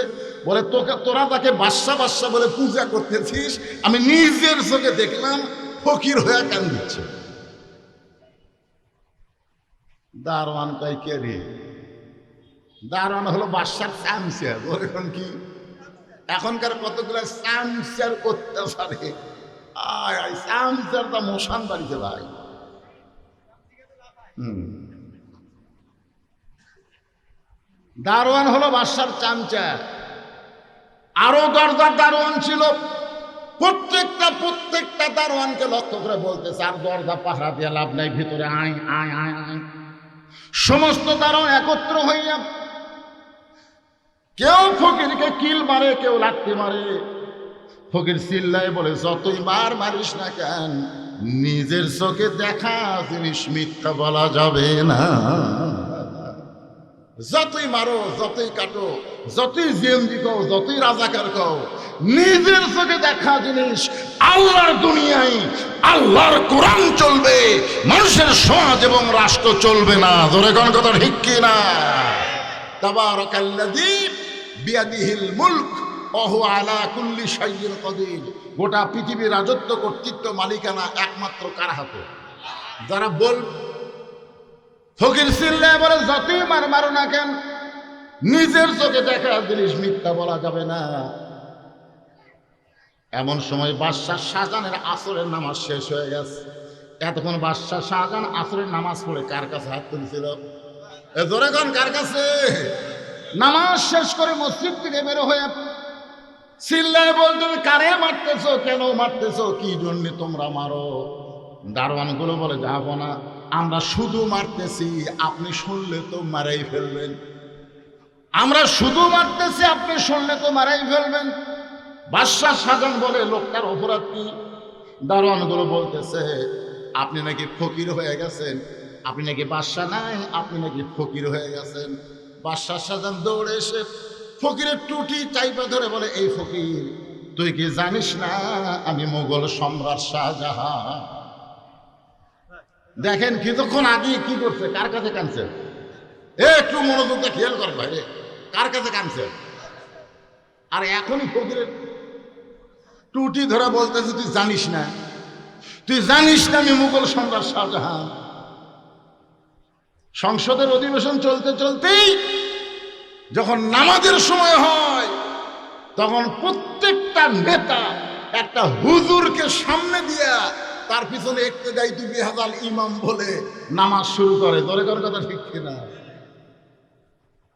বলে, তোরা তাকে বাদশা বাদশা বলে পূজা করতেছিস, আমি নিজের চোখে দেখলাম ফকির হয়ে কান দিচ্ছে। দারোয়ান কয়, কে রে? দারোয়ান হলো বাদশার চামচা। এখন কি এখনকার কতগুলো চামচার অত্যাচারে চামচার তা মোশান বাড়িতে ভাই। দারোয়ান হলো বাদশার চামচা। আরো দরজার দারোয়ান ছিল, প্রত্যেকটা দারোয়ানকে লক্ষ্য করে বলতেছে, আর দরজা পাহারা দিয়ে লাভ নাই, ভিতরে আয় আয় আয় আয়। সমস্ত দারোয়ান একত্র হইয়া কেউ ফকিরকে কিল মারে, কেউ লাঠি মারে। ফকির চিল্লায় বলে, যতই মারিস না কেন, নিজের চোখে দেখা জিনিস মিথ্যা বলা যাবে না। যতই মারো, যতই কাটো, যতই জিএমজি কও, যতই রাজাকার কও, নিজের চোখে দেখা জিনিস আল্লাহর দুনিয়ায় আল্লাহর কোরআন চলবে, মানুষের সমাজ এবং রাষ্ট্র চলবে না। জোরে কোন কথা ঠিক কি না? তাবারাকাল্লাযী বিয়াদিহিল মুলক ওয়া হুয়া আলা কুল্লি শাইইন কাদির। গোটা পৃথিবীর রাজত্ব, কর্তৃত্ব, মালিকানা একমাত্র কার হাতে? যারা বল ফকির চিল্লায় বলে যতই মারো না কেন, নিজের চোখে দেখা জিনিস মিথ্যা বলা যাবে না। এমন সময় বাদশাহ শাহজাহানের আসরের নামাজ শেষ হয়ে গেছে। এতক্ষণ বাদশাহ শাহজাহান আসরের নামাজ পড়ে কার কাছে হাত তুলছিল? জোরে কোন কার কাছে? নামাজ শেষ করে মসজিদ থেকে বের হয়ে চিল্লায় বলতেন, কারে মারতেছো, কেন মারতেছো, কি জন্য তোমরা মারো? দারোয়ানগুলো বলে, যাবো না, আমরা শুধু মারতেছি, আপনি শুনলে তো মারাই ফেলবেন। আমরা শুধু মারতেছি, আপনি শুনলে তো মারাই ফেলবেন। বাদশাহ শাহজাহান বলে, লোকটার অপরাধ কি? দারোয়ানগুলো বলতেছে, আপনি নাকি ফকির হয়ে গেছেন, আপনি নাকি বাদশাহ নাই, আপনি নাকি ফকির হয়ে গেছেন। বাদশাহ শাহজাহান দৌড়ে এসে ফকিরের টুটি চাইপা ধরে বলে, এই ফকির, তুই কি জানিস না আমি মোগল সম্রাট শাহজাহান? দেখেন কিছুক্ষণ আগে কি করছে, কার কাছে কানছে? একটু মনোযোগটা খেয়াল কর ভাই, কার কাছে কানছে? আর এখনই ফকিরের টুটি ধরা বলতেছে, তুই জানিস না, তুই জানিস না আমি মুঘল সম্রাট শাহজাহান। সংসদের অধিবেশন চলতে চলতেই যখন নামাজের সময় হয়, তখন প্রত্যেকটা নেতা একটা হুজুরকে সামনে দিয়া তার পিছনে ইক্তেদায়ী বিহাজাল ইমাম বলে নামাজ শুরু করে। দরে করে কথা ঠিক কিনা?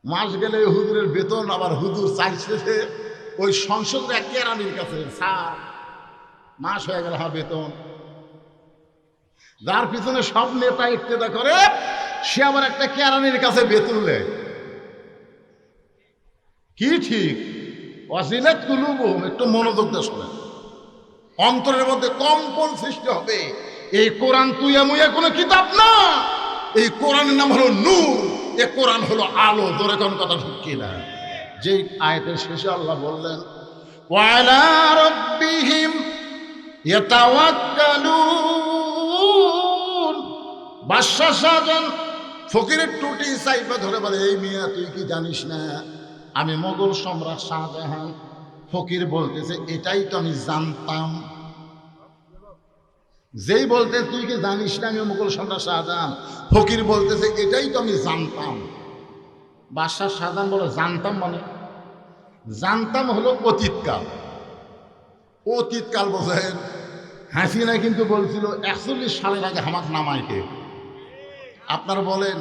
মাস গেলে হুজুরের বেতন, আবার হুজুর চাইছে ওই সংসদের এক কেরানির কাছে, স্যার মাস হয়ে গেল আমার বেতন। যার পিছনে সব নেতা ইক্তেদা করে, সে আবার একটা কেরানির কাছে বেতন নেয়। কি ঠিক? ওয়াজিলাত কুলুবুহুম, একটু মনোযোগ দিয়ে শোনেন, অন্তরের মধ্যে কম্পন সৃষ্টি হবে। এই কোরআন তুইয়া মুইয়া কোনো কিতাব না, এই কোরআনের নাম হলো নূর, এই কোরআন হলো আলো। জোরে কোন কথা ঠিক কিনা? যে আয়াতের শেষে আল্লাহ বললেন, ওয়ালা রাব্বিহিম ইয়াতাওয়াক্কালুন। বাদশাহ শাহজাহান ফকিরের টুটি চাইপা ধরে বলে, এই মিয়া তুই কি জানিস না আমি মোগল সম্রাট শাহজাহান? ফকির বলতেছে, এটাই তো আমি জানতাম। যেই বলতে তুই কি জানিস না আমি মোগল সম্রাট শাহজাহান, ফকির বলতেছে এটাই তো আমি জানতাম। বাদশাহ শাহজাহান বলে, জানতাম মানে? জানতাম হলো অতীতকাল। অতীতকাল বোঝেন? হাসিনা কিন্তু বলছিল 41 সালের আগে হামাক নামাইকে। আপনারা বলেন,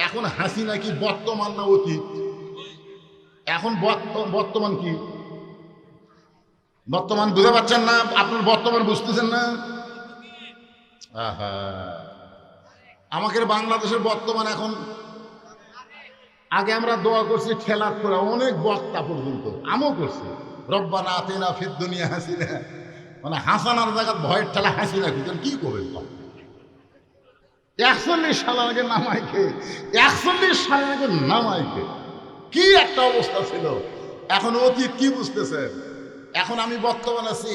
এখন হাসিনা কি বর্তমান না অতীত? এখন বর্তমান কি? বর্তমান বুঝতে পারছেন না? আপনার বর্তমান বুঝতেছেন না? আমাদের বাংলাদেশের বর্তমান এখন, আগে আমরা দোয়া করছি ঠেলাত করে অনেক বক্তা পর্যন্ত, আমিও করছি, রব্বানা আতিনা ফিদ দুনিয়া হাসিনা, মানে হাসানার জায়গায় ভয়ের ঠেলা হাসিনা খুঁজছেন। কি করবেন? 41 সাল আগে নামাইকে, 41 সালের আগে নামাইকে কি একটা অবস্থা ছিল। এখন অতীত কি বুঝতেছেন? এখন আমি বর্তমান আছি,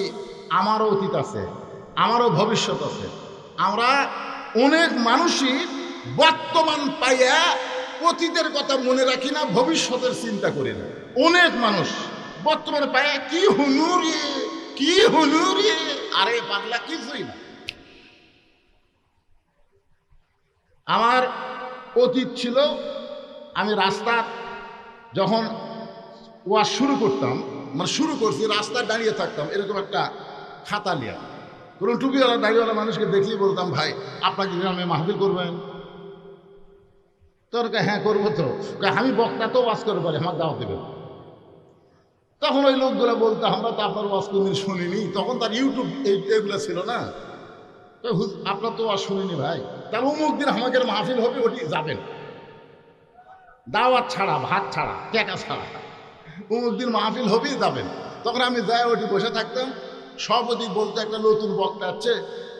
আমারও অতীত আছে, আমারও ভবিষ্যৎ আছে। আমরা অনেক মানুষই বর্তমান পাইয়া অতীতের কথা মনে রাখি না, ভবিষ্যতের চিন্তা করি না। অনেক মানুষ বর্তমানে পাইয়া কি হুনুরি, কি হুনুরি, আরে পাগলা কিছুই না। আমার অতীত ছিল, আমি রাস্তা যখন ওয়াজ শুরু করতাম, মানে শুরু করছি, রাস্তায় দাঁড়িয়ে থাকতাম এরকম একটা খাতা নিয়ে, কোনো টুপিওয়ালা দাড়িওয়ালা মানুষকে দেখলেই বলতাম, ভাই আপনাকে গ্রামে মাহফিল করবেন? তোর হ্যাঁ করবো তো। আমি বক্তা তো ওয়াজ করতে পারি, আমার দাওয়াত দেবেন। তখন ওই লোকগুলো বলতো, আমরা তো আপনার ওয়াজ কোনদিন শুনিনি। তখন তার ইউটিউব এগুলো ছিল না, তো আপনার তো ওয়াজ শুনিনি ভাই, তার অমুক দিন আমাদের মাহফিল হবে, ওটি যাবেন, দাওয়াত ছাড়া, ভাত ছাড়া, টাকা ছাড়া, অমুক দিন মাহফিল হবেই যাবেন। তখন আমি যাই ওটি বসে থাকতাম, সভাপতি বলতে একটা নতুন বক্তা আছে,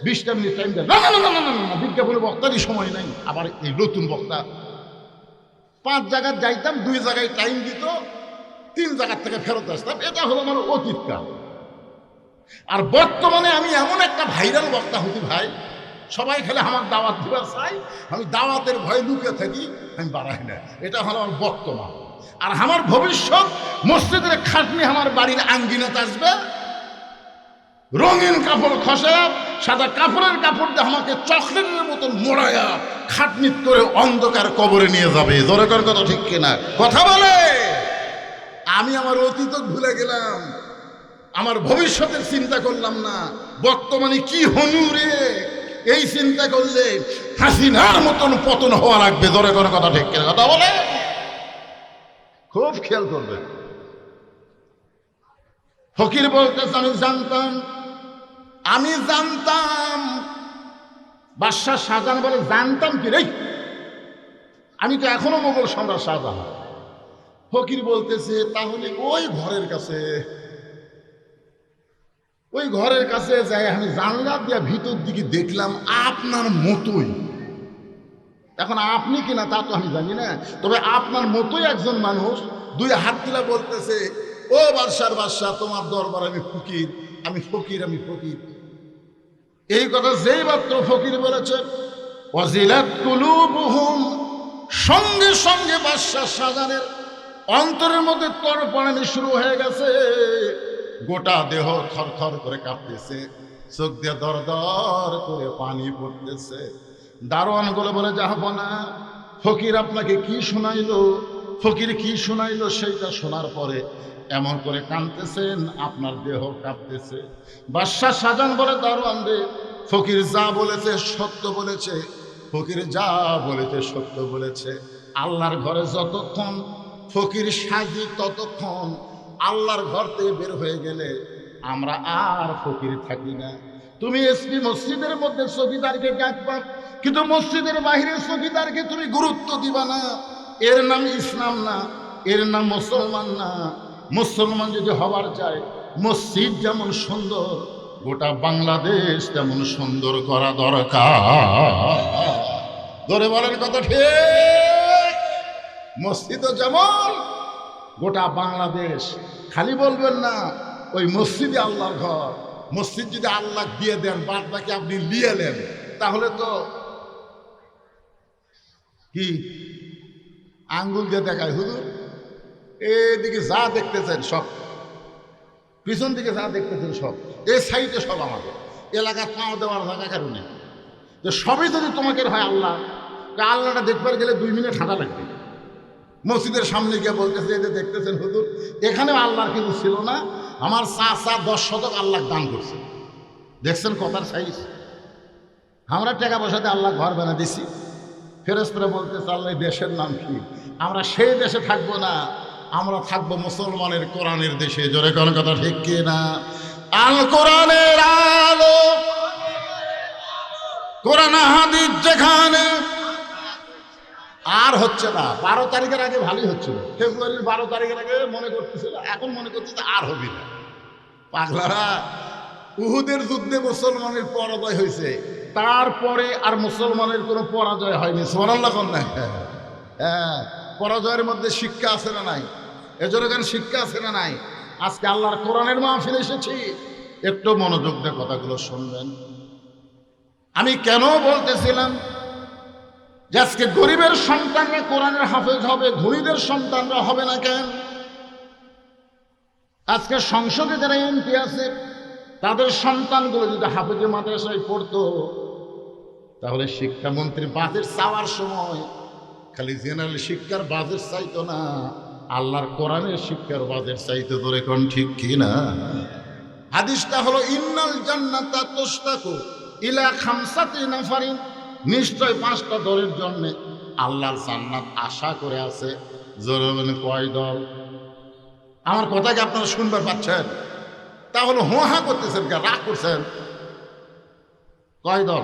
20টা মিনিট টাইম দেয়। না না না না না না, বিজ্ঞাপনের বক্তারই সময় নাই, আবার এই নতুন বক্তা। 5 জায়গায় যাইতাম, 2 জায়গায় টাইম দিত, 3 জায়গার থেকে ফেরত আসতাম। এটা হলো আমার অতীতকাল। আর বর্তমানে আমি এমন একটা ভাইরাল বক্তা হতি ভাই, সবাই খেলে আমার দাওয়াত দিবার চাই, আমি দাওয়াতের ভয়ে লুকে থাকি, আমি বাড়াই না। এটা হলো আমার বর্তমান। আর আমার ভবিষ্যৎ মসজিদের খাটনি আমার বাড়ির আঙ্গিনাতে আসবে, রঙিন কাপড় খসে সাদা কাপড়ের কাপড় দিয়ে আমাকে চকলেটের মতন মোড়ায়া খাটনিত করে অন্ধকার কবরে নিয়ে যাবে। জোরে কর কথা ঠিক কিনা? কথা বলে। আমি আমার অতীত ভুলে গেলাম, আমার ভবিষ্যতের চিন্তা করলাম না, বর্তমানে কি হনু রে এই চিন্তা করলে হাসিনার মতন পতন হওয়া লাগবে। জোরে কর কথা ঠিক কিনা? কথা বলে। খুব খেয়াল করবে। ফকির বলতেছে আমি জানতাম। বাদশাহ শাহজাহান বলে জানতাম কি রে, আমি তো এখনো মোগল সম্রাট শাহজাহান। ফকির বলতেছে তাহলে ওই ঘরের কাছে যাই আমি জানলা দিয়া ভিতর দিকে দেখলাম আপনার মতোই। এখন আপনি কিনা তা তো আমি জানি না, তবে আপনার মতোই একজন মানুষ দুই হাত তুলে বলতেছে ও বাদশাহ তোমার দরবার আমি ফকির, আমি ফকির, আমি ফকির। এই কথা যেই মাত্র ফকির বলেছে ওয়াজিলাত কুলুবুহুম, সঙ্গে সঙ্গে বাদশাহ শাহজাহানের অন্তরের মধ্যে তড়পাড়ানি শুরু হয়ে গেছে, গোটা দেহ থরথর করে কাঁপতেছে, চোখ দিয়ে দর দর করে পানি পড়তেছে। দারোয়ান গুলো বলে যাবো না, ফকির আপনাকে কি শোনাইলো, ফকির কি শোনাইলো সেইটা শোনার পরে এমন করে কাঁদতেছেন আপনার দেহ কাঁপতেছে। বাদশাহ শাহজাহান বলে দারোয়ান রে, ফকির যা বলেছে সত্য বলেছে, ফকির যা বলেছে সত্য বলেছে। আল্লাহর ঘরে যতক্ষণ ফকির সাজি ততক্ষণ আল্লাহর ঘর থেকে বের হয়ে গেলে আমরা আর ফকির থাকি না। তুমি এসপি মসজিদের মধ্যে চৌকিদারকে ডাকবা, কিন্তু মসজিদের বাহিরে চৌকিদারকে তুমি গুরুত্ব দিবা না। এর নাম ইসলাম না, এর নাম মুসলমান না। মুসলমান যদি হবার চায় মসজিদ যেমন সুন্দর, গোটা বাংলাদেশ তেমন সুন্দর করা দরকার। ধরে বলেন কথা ঠিক? মসজিদও যেমন গোটা বাংলাদেশ। খালি বলবেন না ওই মসজিদে আল্লাহর ঘর, মসজিদ যদি আল্লাহ দিয়ে দেন বাদ বাকি আপনি নিয়ে এলেন, তাহলে তো কি আঙ্গুল দিয়ে দেখায় হুজুর এদিকে যা দেখতেছেন সব, পিছন দিকে যা দেখতেছেন সব, এই সাইডে সব আমাদের এলাকার পাওয়া দেওয়ার জায়গা কারণে যে সবই যদি তোমাকে হয় আল্লাহ, আল্লাহটা দেখবার গেলে 2 মিনিট হাঁটা লাগবে। মসজিদের সামনে গিয়ে বলতেছে এই যে দেখতেছেন হুজুর এখানেও আল্লাহর কিছু ছিল না, আমার চাচা 10 শতক আল্লাহ দান করছে। দেখছেন কথার সাইজ? আমরা টাকা পয়সাতে আল্লাহ ঘর বানা দিছি। ফেরেশতারা বলতেছে আল্লাহ দেশের নাম কি? আমরা সেই দেশে থাকবো না, আমরা থাকবো মুসলমানের কোরআনের দেশে। জোরে কোন কথা ঠিক কি না? আল কোরআনের আলো, কোরআন হাদিস যেখানে। আর হচ্ছে না, 12 তারিখের আগে ভালোই হচ্ছিল, ফেব্রুয়ারির 12 তারিখের আগে মনে করতেছিল, এখন মনে করতেছে আর হবে না। পাগলারা, উহুদের যুদ্ধে মুসলমানের পরাজয় হয়েছে, তারপরে আর মুসলমানের কোনো পরাজয় হয়নি। সুবহানাল্লাহ কোন না? হ্যাঁ, পরাজয়ের মধ্যে শিক্ষা আছে না নাই? এজন্য কেন শিক্ষা আছে না নাই? আজকে আল্লাহর কোরআনের মাহফিলে এসেছি, একটু মনোযোগ দিয়ে কথাগুলো শুনবেন। আমি কেন বলতেছিলাম যে আজকে গরিবের সন্তানরা কোরআনের হাফেজ হবে, ধনীদের সন্তানরা হবে না কেন? আজকে সংসদে যারা এমপি আছে তাদের সন্তানগুলো যদি হাফেজে মাদ্রাসায় পড়তো, তাহলে শিক্ষামন্ত্রী বাজেট চাওয়ার সময় খালি জেনারেল শিক্ষার বাজেট চাইতো না, আল্লাহর কোরআনের শিক্ষার বাজেট চাইতো। ধরে কোন ঠিক কিনা? হাদিসটা হলো ইন্নাল জান্নাতা তুশতাকু ইলা খামসাতি নাফারিন, নিশ্চয় 5টা দলের জন্য আল্লাহর জান্নাত আশা করে আছে। জোরে বলেন কয় দল? আমার কথা কি আপনারা শুনবার পাচ্ছেন? তাহলে হোহা করতেছেন কে, রাগ করছেন? কয় দল?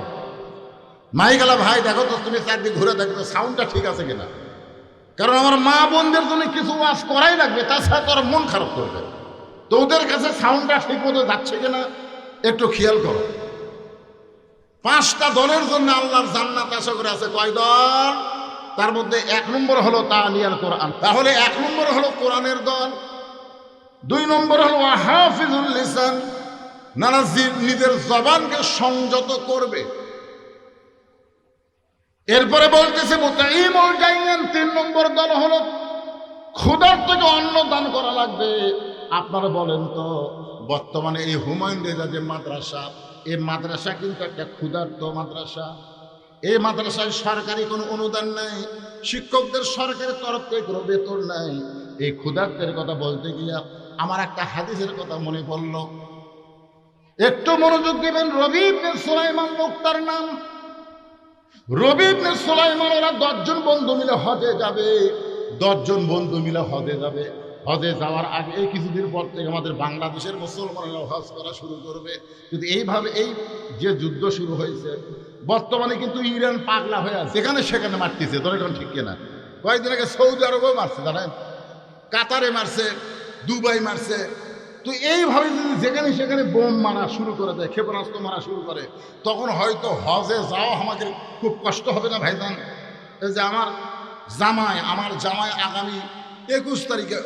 মাইকালা ভাই দেখো তো, তুমি চারদিকে ঘুরে দেখো তো সাউন্ডটা ঠিক আছে কিনা, কারণ আমার মা বোনদের জন্য কিছু ওয়াজ করাই লাগবে, তাছাড়া তোর মন খারাপ করবে। তো ওদের কাছে সাউন্ডটা ঠিক মতো যাচ্ছে কিনা একটু খেয়াল করো। 5টা দলের জন্য আল্লাহর জান্নাত আশা করে আছে। কয় দল? তার মধ্যে 1 নম্বর হলো তালিয়াল কোরআন, তাহলে 1 নম্বর হলো কোরআনের দল। 2 নম্বর হলো হাফিজুল লিসান, নানা নিজের জবানকে সংযত করবে। এরপরে বলতেছে মুতাইমুল জাইয়ান। 3 নম্বর দল হলো ক্ষুধার থেকে অন্ন দান করা লাগবে। আপনারা বলেন তো, বর্তমানে এই হুমায়ুন রেজা যে মাদ্রাসা, এই মাদ্রাসা কিন্তু একটা ক্ষুধার্ত মাদ্রাসা। এই মাদ্রাসায় সরকারি কোনো অনুদান নাই, শিক্ষকদের সরকারের তরফ থেকে কোনো বেতন নাই। এই ক্ষুধার্তের কথা বলতে গিয়ে আমার একটা হাদিসের কথা মনে পড়ল, একটু মনোযোগ দিবেন। রবি ইবনে সুলাইমান লোকটার নাম। রবি ইবনে সুলাইমান, ওরা 10 জন বন্ধু মিলে হজে যাবে। 10 জন বন্ধু মিলে হজে যাবে। হজে যাওয়ার আগে এই কিছুদিন পর থেকে আমাদের বাংলাদেশের মুসলমানরা হজ করা শুরু করবে। কিন্তু এইভাবে এই যে যুদ্ধ শুরু হয়েছে, বর্তমানে কিন্তু ইরান পাগলা হয়ে আছে, যেখানে সেখানে মারতেছে। ধরে এখন ঠিক কিনা? কয়েকদিন আগে সৌদি আরবেও মারছে, জানেন, কাতারে মারছে, দুবাই মারছে। তো এইভাবে যদি যেখানে সেখানে বোম মারা শুরু করে দেয়, ক্ষেপণাস্ত্র মারা শুরু করে, তখন হয়তো হজে যাওয়া আমাদের খুব কষ্ট হবে না ভাইজান? এই যে আমার জামাই আগামী 21 তারিখে,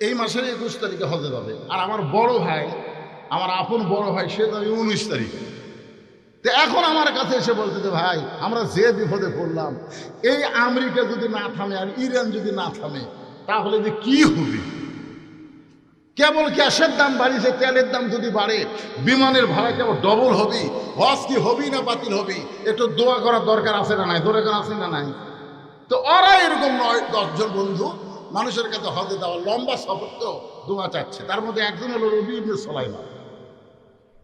এই মাসের 21 তারিখে হজে যাবে। আর আমার বড় ভাই, আমার আপন বড় ভাই, সে যাবে 19 তারিখে। তো এখন আমার কাছে এসে বলতে যে ভাই, আমরা যে বিপদে পড়লাম, এই আমেরিকা যদি না থামে আর ইরান যদি না থামে, তাহলে যে কি হবে? কেবল গ্যাসের দাম বাড়িছে, তেলের দাম যদি বাড়ে, বিমানের ভাড়া কেবল ডবল হবে। হজ কি হবি না বাতিল হবি? একটু দোয়া করার দরকার আছে না নাই? দরকার আছে না নাই? তো ওরা এরকম 9-10 জন বন্ধু মানুষের কাছে হজে দেওয়া, লম্বা সফর, তো দোয়া চাচ্ছে। তার মধ্যে একজন হলো রবি ইবনে সুলাইমান।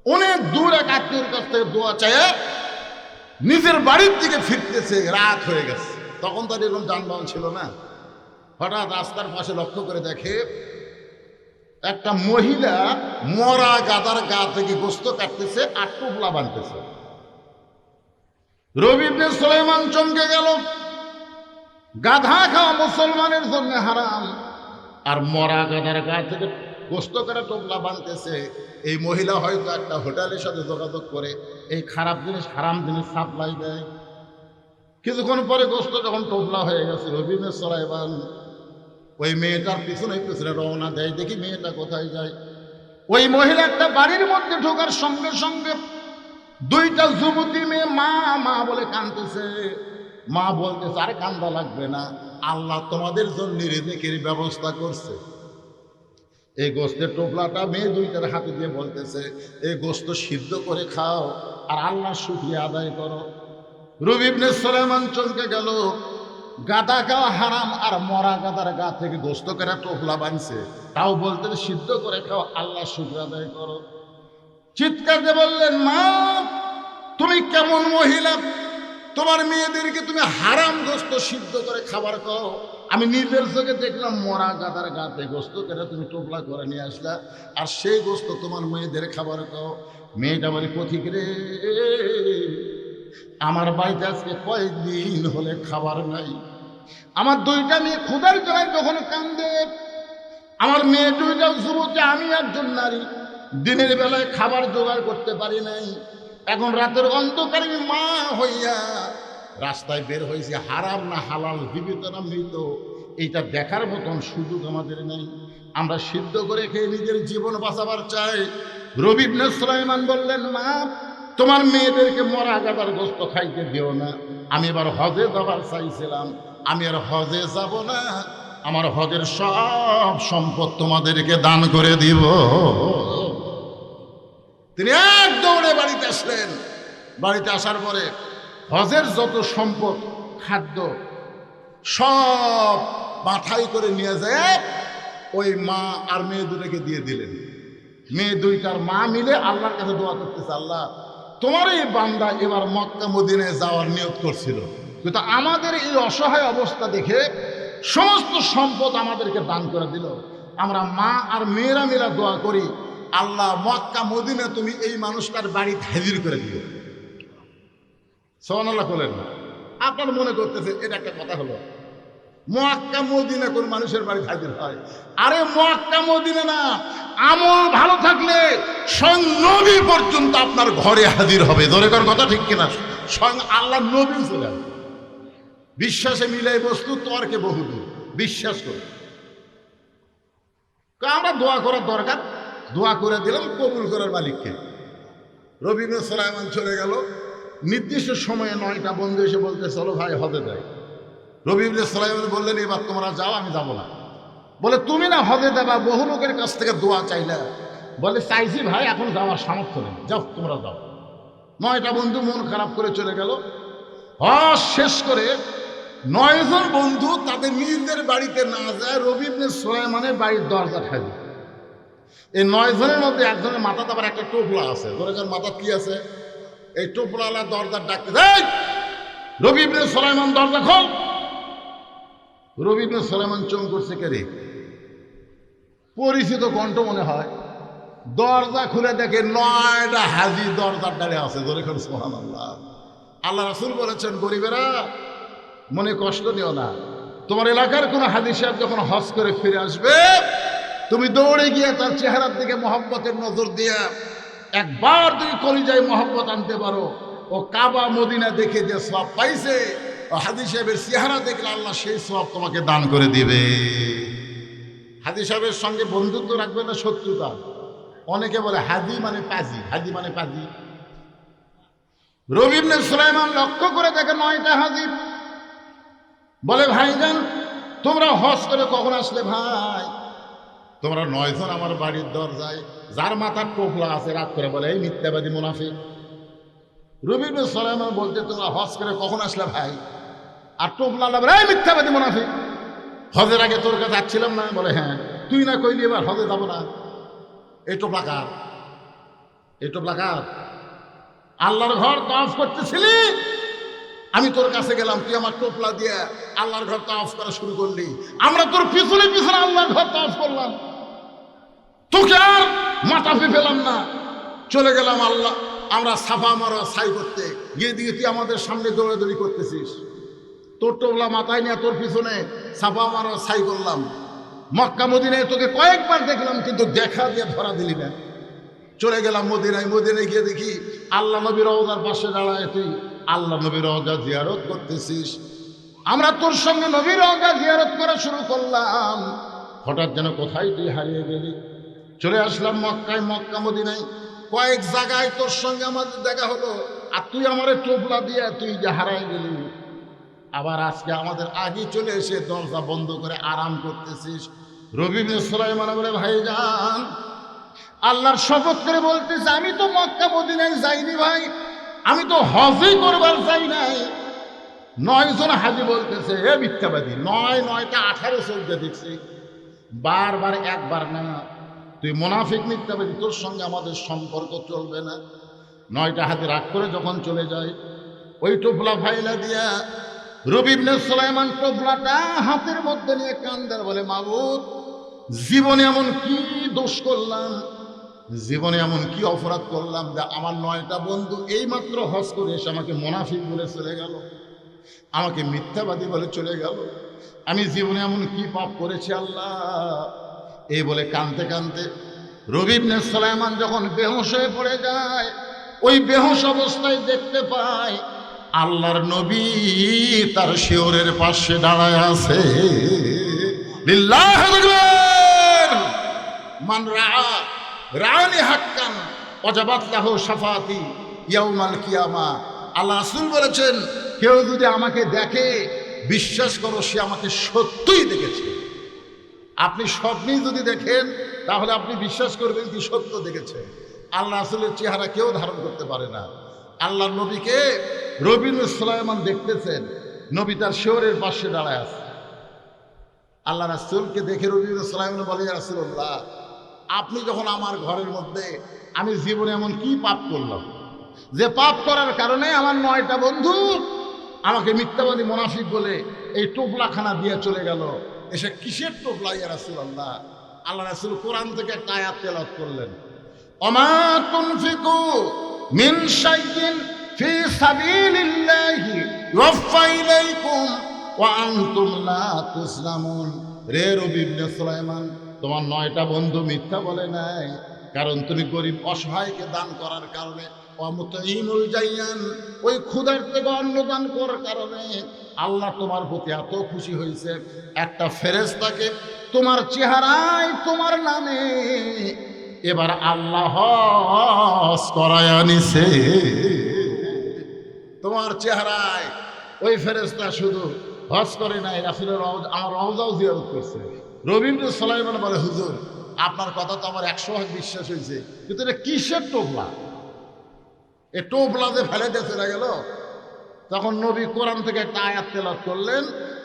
অনেক দূর এক আত্মীয়ের কাছ থেকে দোয়া চায় নিজের বাড়ির দিকে ফিরতেছে, রাত হয়ে গেছে। তখন তার এরকম যানবাহন ছিল না। হঠাৎ রাস্তার পাশে লক্ষ্য করে দেখে একটা মহিলা মরা গাদার গা থেকে গোস্ত কাটতেছে আর টুপলা বানতেছে। রবি ইবনে সুলাইমান চমকে গেল। গাধা খাওয়া মুসলমানের জন্য হারাম, আর মরা গাধার গা থেকে গোস্ত করে টোপলা বানতেছে। এই মহিলা হয়তো একটা হোটেলের সাথে যোগাযোগ করে এই খারাপ জিনিস, হারাম জিনিস সাপ্লাই দেয়। কিছুক্ষণ পরে গোস্ত যখন টোপলা হয়ে গেছে, রবি ইবনে সুলাইমান ওই মেয়েটার পিছনে পিছনে রওনা দেয়। দেখি মেয়েটা কোথায় যায়। ওই মহিলা একটা বাড়ির মধ্যে ঢোকার সঙ্গে সঙ্গে 2টা যুবতী মেয়ে মা মা বলে কাঁদতেছে। মা বলতেছে, আরে কান্দা লাগবে না, আল্লাহ তোমাদের জন্য রিজিকের ব্যবস্থা করছে। এই গোস্তের টোপলাটা মেয়ে 2টার হাতে দিয়ে বলতেছে, এই গোস্ত সিদ্ধ করে খাও আর আল্লাহর শুকরিয়া আদায় করো। রবি ইবনে সুলাইমান চমকে গেল। গাদা খাওয়া হারাম, আর মরা গাদার গা থেকে গোস্ত করে টোপলা বানছে, তাও বলতে সিদ্ধ করে খাও, আল্লাহর শুকরিয়া আদায় করো। চিৎকার দিয়ে বললেন, মা তুমি কেমন মহিলা? তোমার মেয়েদেরকে তুমি হারাম গোস্ত সিদ্ধ করে খাবার খাও। আমি নিজের চোখে দেখলাম মরা গাদার গাতে গোস্ত করে তুমি টোপলা করে নিয়ে আসলা, আর সেই গোস্ত তোমার মেয়েদের খাবার খাও। মেয়েটা বলে, পথিক রে, আমার বাড়িতে আজকে কয়েকদিন হলে খাবার নাই। আমার 2টা মেয়ে ক্ষুধার জ্বালায় যখন কান্দে, আমার মেয়ে 2টাও যুবতী, আমি একজন নারী, দিনের বেলায় খাবার জোগাড় করতে পারি নাই। এখন রাতের অন্ধকারে মা হইয়া রাস্তায় বের হয়েছে। হারাম না হালাল, জীবিত না মৃত, এইটা দেখার মতন সুযোগ আমাদের নেই। আমরা সিদ্ধ করে খেয়ে নিজের জীবন বাঁচাবার চাই। রবি ইবনে সুলাইমান বললেন, মা তোমার মেয়েদেরকে মরা গাদার গোস্ত খাইতে দিও না। আমি এবার হজে যাবার চাইছিলাম, আমি আর হজে যাব না, আমার হজের সব সম্পদ তোমাদেরকে দান করে দিব। তিনি এক দৌড়ে বাড়িতে আসলেন। বাড়িতে আসার পরে হজের যত সম্পদ, খাদ্য সব মাথায় করে নিয়ে যায় ওই মা আর মেয়ে 2টাকে দিয়ে দিলেন। মেয়ে 2টার মা মিলে আল্লাহর কাছে দোয়া করতেছে, আল্লাহ তোমার এই বান্দা এবার মক্কা মদিনায় যাওয়ার নিয়ত করছিল, কিন্তু আমাদের এই অসহায় অবস্থা দেখে সমস্ত সম্পদ আমাদেরকে দান করে দিল। আমরা মা আর মেয়েরা মিলে দোয়া করি, আল্লাহ মক্কা মদিনা তুমি এই মানুষটার বাড়িতে হাজির করে দিও। সুবহানাল্লাহ বলেন। আপনার মনে করতেছে এটা একটা কথা হলো, মক্কা মদিনা কোন মানুষের বাড়িতে হাজির হয়? আরে মক্কা মদিনা না, আমল ভালো থাকলে স্বয়ং নবী পর্যন্ত আপনার ঘরে হাজির হবে। দরকার কথা ঠিক কিনা? স্বয়ং আল্লাহ নবী চলে আসবে। বিশ্বাসে মিলাই বস্তু তর্কে বহুদূর, বিশ্বাস করে। আমরা দোয়া করার দরকার, দোয়া করে দিলাম, কবুল করার মালিককে। রবি ইবনে সুলাইমান চলে গেল। নির্দিষ্ট সময়ে 9টা বন্ধু এসে বলতে, চলো ভাই হজে যাই। রবি ইবনে সুলাইমান বললেন, এবার তোমরা যাও, আমি যাব না। বলে তুমি না হজে যাবা, বহু লোকের কাছ থেকে দোয়া চাইলে। বলে চাইছি ভাই, এখন যাওয়ার সামর্থ্য নেই, যাও তোমরা যাও। 9টা বন্ধু মন খারাপ করে চলে গেল। হজ শেষ করে 9 জন বন্ধু তাদের নিজেদের বাড়িতে না যায় রবি ইবনে সুলাইমানের বাড়ির দরজা ঠাই। এই 9 জনের মধ্যে একজনের মাথাতে আবার একটা টোপলা আছে। ধরে যার মাথা কি আছে, এই টোপলাওয়ালা দরজার ডাকতে দেয়, রবি ইবনে সুলাইমান দরজা খোল। রবি ইবনে সুলাইমান চোখ করছে, কে রে? পরিচিত কণ্ঠ মনে হয়। দরজা খুলে দেখে 9টা হাজি দরজার ডালে আছে। ধরে করে সুবহানাল্লাহ। আল্লাহ রাসূল বলেছেন, গরিবেরা মনে কষ্ট নিও না, তোমার এলাকার কোন হাজি সাহেব যখন হজ করে ফিরে আসবে, তুমি দৌড়ে গিয়ে তার চেহারার দিকে মহব্বতের নজর দিয়ে একবার তুমি কলিজায় মহব্বত আনতে পারো, ও কাবা মদিনা দেখে যে সওয়াব পাইছে, ও হাজি সাহেবের চেহারা দেখলে আল্লাহ সেই সওয়াব তোমাকে দান করে দিবে। হাজি সাহেবের সঙ্গে বন্ধুত্ব রাখবে না শত্রুতা? অনেকে বলে হাজি মানে পাজি, হাজি মানে পাজি। রবি ইবনে সুলাইমান লক্ষ্য করে দেখে 9টা হাজি। বলে ভাইজান, তোমরা হজ করে কখন আসলে? ভাই তোমরা 9 জন আমার বাড়ির দরজায়, যার মাথার টোপলা আছে রাগ করে বলে, এই মিথ্যাবাদী মুনাফিক। রবি ইবনে সুলাইমান বলতে, তোমরা হজ করে কখন আসলে ভাই? আর টোপলা বলে, এই মিথ্যাবাদী মুনাফিক, হজের আগে তোর কাছে যাচ্ছিলাম না? বলে হ্যাঁ। তুই না কইলি এবার হজে যাবো না? এই টোপলা কার? এই টোপলা কার? আল্লাহর ঘর তাওয়াফ করতেছিলি, আমি তোর কাছে গেলাম, তুই আমার টোপলা দিয়ে আল্লাহর ঘর তাওয়াফ করা শুরু করলি, আমরা তোর পিছনে পিছনে আল্লাহর ঘর তাওয়াফ করলাম, তোকে আর মাথাপি পেলাম না, চলে গেলাম আল্লাহ আমরা সাফা মারোয়া সাই করতে গিয়ে দিয়ে তুই আমাদের সামনে দৌড়াদৌড়ি করতেছিস। তোর টোপলা মাথায় নিয়ে তোর পিছনে সাফা মারোয়া সাই করলাম। মক্কা মদিনায় তোকে কয়েকবার দেখলাম, কিন্তু দেখা দিয়ে ধরা দিলি না। চলে গেলাম মদিনায়, মদিনায় গিয়ে দেখি আল্লাহ নবীর রওজার পাশে দাঁড়ায় তুই আল্লাহ নবীর রওজা জিয়ারত করতেছিস। আমরা তোর সঙ্গে নবীর রওজা জিয়ারত করা শুরু করলাম, হঠাৎ যেন কোথায় তুই হারিয়ে গেলি। চলে আসলাম মক্কায়, মক্কা মদিনায় কয়েক জায়গায় তোর সঙ্গে আমাদের দেখা হলো, আর তুই আমারে টোপলা দিয়ে তুই যে হারাই গেলি। আবার আজকে আমাদের আগে চলে এসে দরজা বন্ধ করে আরাম করতেছিস। রবি ইবনে সুলাইমান বলে, ভাইজান আল্লাহর শপথ করে বলতেছে, আমি তো মক্কা মদিনায় যাইনি ভাই, আমি তো হজই করবার চাই নাই। 9 জন হাজি বলতেছে, এ মিথ্যাবাদী, 9টা 18 চলতে দেখছি, বারবার একবার না, তুই মুনাফিক মিথ্যাবাদী, তোর সঙ্গে আমাদের সম্পর্ক চলবে না। 9টা হাজি রাগ করে যখন চলে যায়, ওই টোপলা ফাইলা দিয়া রবি ইবনে সুলাইমান টোপলাটা হাতের মধ্যে নিয়ে কান্দার, বলে, মাবুদ জীবনে এমন কি দোষ করলাম, জীবনে এমন কি অপরাধ করলাম যে আমার 9টা বন্ধু এইমাত্র হজ করে এসে আমাকে মুনাফিক বলে চলে গেল, আমাকে মিথ্যাবাদী বলে চলে গেল, আমি জীবনে এমন কি পাপ করেছি আল্লাহ। এই বলে কাঁদতে কাঁদতে রবি ইবনে সুলাইমান যখন বেহুশ হয়ে পড়ে যায়, ওই বেহুশ অবস্থায় দেখতে পায় আল্লাহর নবী তার শিওরের পাশে দাঁড়ায় আছে। লিল্লাহি আকবার। মান রাআনি হাক্কান ওয়াজাবাত লাহু শাফাআতি ইয়াউমাল কিয়ামা। আল্লাহ রাসূল বলেছেন, কেউ যদি আমাকে দেখে বিশ্বাস করো সে আমাকে সত্যই দেখেছে। আপনি স্বপ্নেই যদি দেখেন তাহলে আপনি বিশ্বাস করবেন কি সত্য দেখেছে। আল্লাহ রাসূলের চেহারা কেউ ধারণ করতে পারে না। আল্লাহর নবীকে রবি ইবনে সুলাইমান দেখতেছেন, নবী তার শিওরের পাশে দাঁড়ায় আছে। আল্লাহ রাসূলকে দেখে রবি ইবনে সুলাইমান বলে, ইয়া রাসূলুল্লাহ, আপনি যখন আমার ঘরের মধ্যে, আমি জীবনে এমন কি পাপ করলাম যে পাপ করার কারণে আমার 9টা বন্ধু আমাকে মিথ্যাবাদী মুনাফিক বলে এই টোপলাখানা দিয়ে চলে গেল। এসে কিসের টোপলা ইয়া রাসূলুল্লাহ? আল্লাহ রাসূল কোরআন থেকে একটা আয়াত তেলাওয়াত করলেন, ওমা তুনফিকু মিন শাইইন ফি সাবিলিল্লাহি ইউওয়াফা ইলাইকুম ওয়া আনতুম লা তুসলামুন। রে রবি ইবনে সুলাইমান, তোমার 9টা বন্ধু মিথ্যা বলে নাই, কারণ তুমি গরিব অসহায়কে দান করার কারণে, অমুতাইমুল জাইয়ান ওই ক্ষুধার্তকে অন্ন দান করার কারণে আল্লাহ তোমার প্রতি এত খুশি হয়েছে, একটা ফেরেশতাকে তোমার চেহারায় তোমার নামে এবার আল্লাহ হজ করায় আনিছে। তোমার চেহারায় ওই ফেরেশতা শুধু হজ করে নাই, রাসূলের আমার রওজাও জিয়ারত করছে। রবীন্দ্র সুলাইমান বলে, হুজুর আপনার কথা তো আমার 100% বিশ্বাস হয়েছে, কিন্তু এটা কিসের টোপলা? এ টোপলা যে ফেলে দিয়ে চলে গেল। তখন নবী কোরআন থেকে একটা আয়াত তেলাওয়াত করলেন,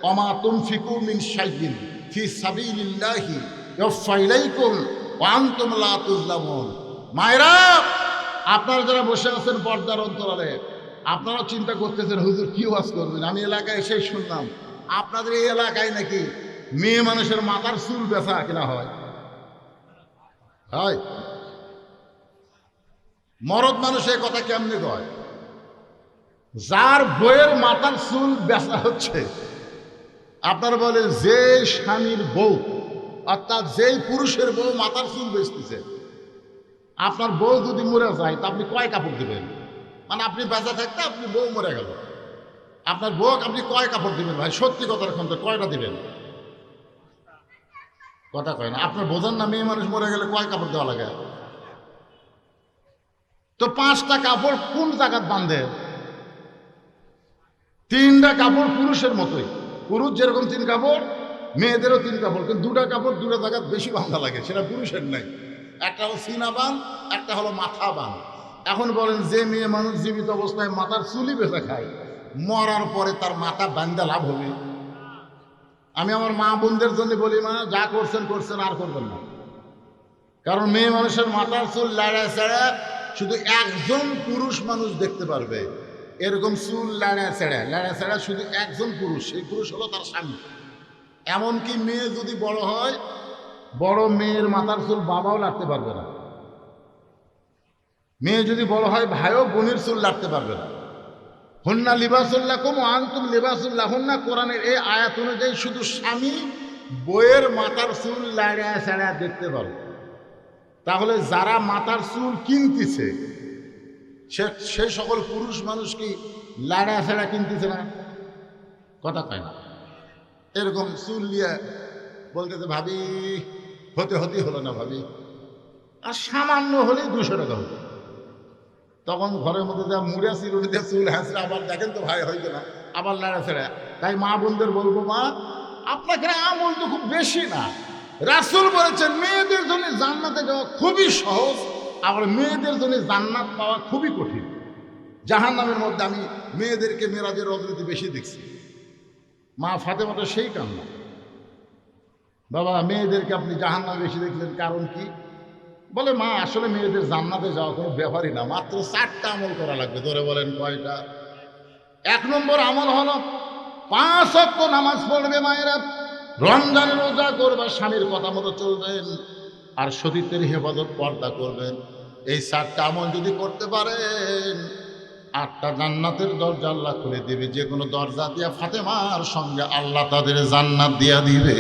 ওমা তুনফিকু মিন শাইইন ফি সাবিলিল্লাহি ইউফা ইলাইকুম ওয়া আনতুম লা তুজলামুন। মায়েরা, আপনারা যারা বসে আছেন পর্দার অন্তরালে, আপনারা চিন্তা করতেছেন হুজুর কি ওয়াজ করবেন। আমি এলাকায় এসেই শুনলাম আপনাদের এই এলাকায় নাকি মেয়ে মানুষের মাথার চুল বেচা কিনা হয়। হয় মরদ মানুষ এই কথা কেমনে কয়? যার বইয়ের মাথার চুল বেচা হচ্ছে, আপনারা বলেন যে স্বামীর বউ অর্থাৎ যেই পুরুষের বউ মাথার চুল বেচতেছে, আপনার বউ যদি মরে যায় তা আপনি কয় কাপড় দিবেন? মানে আপনি বেঁচে থাকতে আপনি বউ মরে গেল, আপনার বউ আপনি কয় কাপড় দিবেন? ভাই সত্যি কথা রাখুন তো, কয়টা দিবেন? কথা কয় না। আপনার বোঝেন না মেয়ে মানুষ মরে গেলে কয় কাপড় দেওয়া লাগে? তো 5টা কাপড় কোন জায়গায় বাঁধে? 3টা কাপড় পুরুষের মতোই, পুরুষ যেরকম 3 কাপড়, মেয়েদেরও 3 কাপড়, কিন্তু 2টা কাপড় 2টা জায়গায় বেশি বাঁধা লাগে, সেটা পুরুষের নাই। একটা হলো সিনা বান, একটা হলো মাথা বান। এখন বলেন যে মেয়ে মানুষ জীবিত অবস্থায় মাথার চুলি বেঁচে খায়, মরার পরে তার মাথা বান্ধা লাভ হবে? আমি আমার মা বোনদের জন্য বলি, মা যা করছেন করছেন, আর করবেন না। কারণ মেয়ে মানুষের মাথার চুল লাড়া ছাড়া শুধু একজন পুরুষ মানুষ দেখতে পারবে। এরকম চুল লাড়া ছাড়া শুধু একজন পুরুষ, সেই পুরুষ হলো তার স্বামী। এমনকি মেয়ে যদি বড় হয়, বড় মেয়ের মাথার চুল বাবাও লাড়তে পারবে না। মেয়ে যদি বড় হয়, ভাইও বোনের চুল লাড়তে পারবে না। হুন্না লিবাসুল্লাকুম ওয়া আনতুম লিবাসুল্লাহুন্না, কোরআনের এই আয়াত অনুযায়ী শুধু স্বামী বইয়ের মাথার চুল লাড়া ছাড়া দেখতে পারবে। তাহলে যারা মাথার চুল কিনতেছে সে সকল পুরুষ মানুষ কি লাড়া ছাড়া কিনতেছে না? কথা কয় না। এরকম চুল নিয়ে বলতেছে ভাবি হতে হলো না ভাবি, আর সামান্য হলেই 200 টাকা হতো। তখন ঘরের মধ্যে যা মুড়া চিরুনি দিয়ে চুল হাসলে আবার দেখেন তো ভাই হইতো না, আবার লাড়া ছাড়া। তাই মা বোনদের বলবো, মা আপনাকে আমল তো খুব বেশি না। রাসূল বলেছেন মেয়েদের জন্য জান্নাতে যাওয়া খুবই সহজ, আবার মেয়েদের জন্য জান্নাত পাওয়া খুবই কঠিন। জাহান্নামের মধ্যে আমি মেয়েদেরকে মেরাজের রজনীতে বেশি দেখছি। মা ফাতেমা তো সেই কান্না, বাবা মেয়েদেরকে আপনি জাহান্নামে বেশি দেখলেন, কারণ কি? বলে মা আসলে মেয়েদের জান্নাতে যাওয়া কোনো ব্যাপারই না, মাত্র 4টা আমল করা লাগবে। ধরে বলেন কয়টা? 1 নম্বর আমল হলো 5 ওয়াক্ত নামাজ পড়বে মায়েরা, রমজানের রোজা করবে, স্বামীর কথা মতো চলবেন, আর সতীত্বের হেফাজত পর্দা করবেন। এই 4টা আমল যদি করতে পারেন, 8টা জান্নাতের দরজা আল্লাহ খুলে দিবে। যে কোনো দরজা দিয়া ফাতেমার সঙ্গে আল্লাহ তাদের জান্নাত দিয়া দিবে।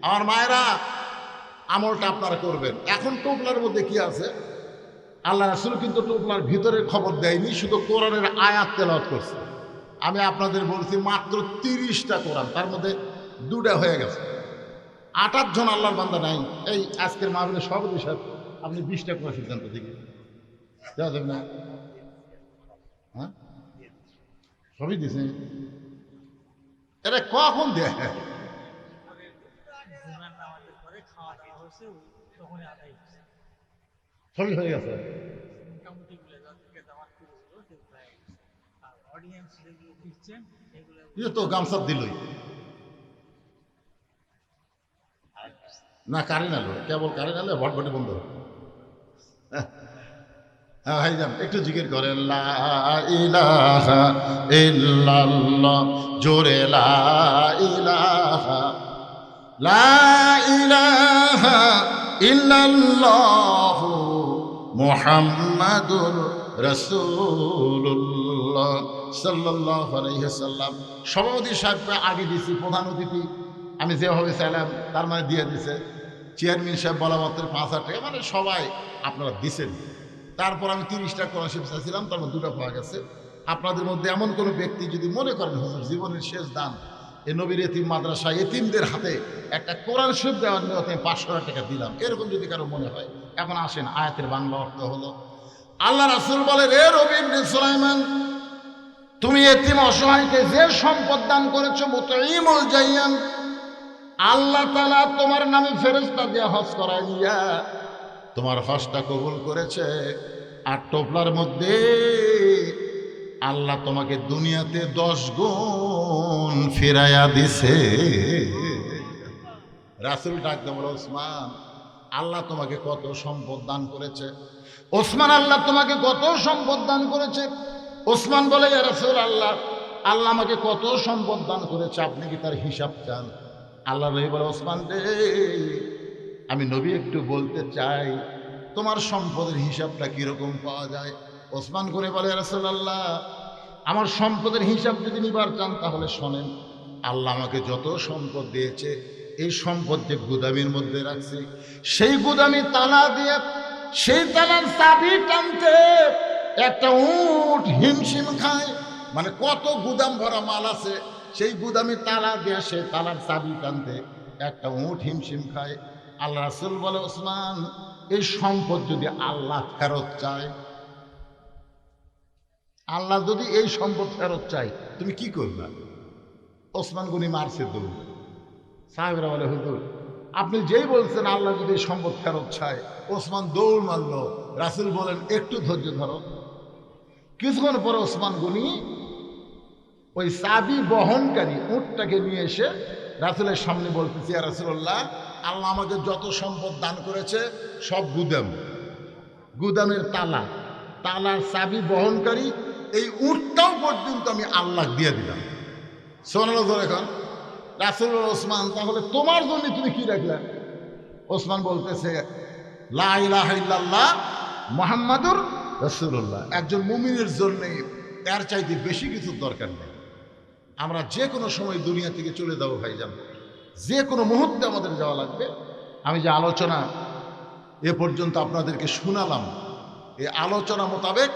আমার মায়েরা, আমলটা আপনারা করবেন। এখন টোপলার মধ্যে কি আছে? আল্লাহ রাসূল কিন্তু টোপলার ভিতরের খবর দেয়নি, শুধু কোরআনের আয়াত তেলাওয়াত করছে। আমি আপনাদের বলছি মাত্র 30টা কোরআন, তার মধ্যে 2টা হয়ে গেছে। 28 জন আল্লাহর বান্দা নাই। এই আজকের মাহফিলে সভাপতি সাহেব, আপনি 20টা করে সিদ্ধান্ত দিকে দেওয়া যাবে না? হ্যাঁ, সবই দিছে। এটা কখন দেয়? সবই হয়ে গেছে। তো গামছা দিলই না, কারেন্ট আলো, কেবল কারেন্ট আলো ভটভটি বন্ধ। হ্যাঁ ভাইজান একটু জিকির করেন, লা ইলাহা ইল্লাল্লাহ, জোরে লা ইলাহা, লা ইলাহা ইল্লাল্লাহ মুহাম্মাদুর রাসূলুল্লাহ সাল্লাল্লাহু আলাইহি ওয়াসাল্লাম। সভাপতি সাহেবকে আগে দিছি, প্রধান অতিথি আমি যেভাবে চাইলাম তার মানে দিয়ে দিছে। চেয়ারম্যান সাহেব বলা মাত্র 5,000 টাকা, মানে সবাই আপনারা দিছেন। তারপর আমি 30টা কোরআন শরীফ চাইছিলাম, তার মধ্যে 2টা পাওয়া গেছে। আপনাদের মধ্যে এমন কোনো ব্যক্তি যদি মনে করেন হুজুর জীবনের শেষ দান এই নবীর এতিম মাদ্রাসা এতিমদের হাতে একটা কোরআন শরীফ দেওয়ার নিয়তে আমি 500 টাকা দিলাম, এরকম যদি কারো মনে হয়, এখন আসেন আয়াতের বাংলা অর্থ হলো, আল্লাহ রাসূল বলে, রে নবী সুলাইমান, তুমি এতিম অসহায়কে যে সম্পদ দান করেছো, মুতঈমুল জাইয়ান, আল্লাহ তাআলা তোমার নামে ফেরেশতা দিয়ে হজ করাইয়া তোমার হজটা কবুল করেছে। আর টোপলার মধ্যে আল্লাহ তোমাকে দুনিয়াতে 10 গুণ ফিরাইয়া দিছে। রাসূল ডাকতে বলে, ওসমান আল্লাহ তোমাকে কত সম্পদ দান করেছে। ওসমান আল্লাহ তোমাকে কত সম্পদ দান করেছে। ওসমান বলে, ইয়া রাসূলুল্লাহ, আল্লাহ আমাকে কত সম্পদ দান করেছে, আপনি কি তার হিসাব চান? আল্লাহ নবী বলে, ওসমান রে, আমি নবী একটু বলতে চাই তোমার সম্পদের হিসাবটা কিরকম পাওয়া যায়। ওসমান করে বলে, ইয়া রাসূলুল্লাহ, আমার সম্পদের হিসাব যদি নিবার চান তাহলে শোনেন। আল্লাহ আমাকে যত সম্পদ দিয়েছে, এই সম্পদ যে গুদামের মধ্যে রাখছে, সেই গুদামি তালা দিয়ে সেই তালার চাবি টানতে একটা উট হিমশিম খায়। মানে কত গুদাম ভরা মাল আছে, সেই গুদামি তালা দিয়ে সেই তালার চাবি টানতে একটা উট হিমশিম খায়। আল্লাহ রাসূল বলে, ওসমান, এই সম্পদ যদি আল্লাহ ফেরত চায়, আল্লাহ যদি এই সম্পদ ফেরত চায়, তুমি কি করবে? ওসমান গনি মারছে দৌড়। সাহেবরা বলে, হুজুর আপনি যেই বলছেন আল্লাহ যদি এই সম্পদ ফেরত চায়, ওসমান দৌড় মারল। রাসূল বলেন, একটু ধৈর্য ধরো। কিছুক্ষণ পরে ওসমান গনি ওই চাবি বহনকারী উটটাকে নিয়ে এসে রাসূলের সামনে বলতেছে, ইয়া রাসূলুল্লাহ, আল্লাহ আমাকে যত সম্পদ দান করেছে সব গুদাম, গুদামের তালা, তালার চাবি বহনকারী এই উটটাও পর্যন্ত আমি আল্লাহ দিয়ে দিলাম। শোনালো ধরে এখন রাসূল, ওসমান, তাহলে তোমার জন্য তুমি কি রাখলে? ওসমান বলতেছে, লা ইলাহা ইল্লাল্লাহ মুহাম্মাদুর রাসূলুল্লাহ। একজন মুমিনের জন্য এর চাইতে বেশি কিছু দরকার নেই। আমরা যে কোনো সময় দুনিয়া থেকে চলে যাবো ভাইজান, যে কোনো মুহূর্তে আমাদের যাওয়া লাগবে। আমি যে আলোচনা এ পর্যন্ত আপনাদেরকে শোনালাম, এই আলোচনা মোতাবেক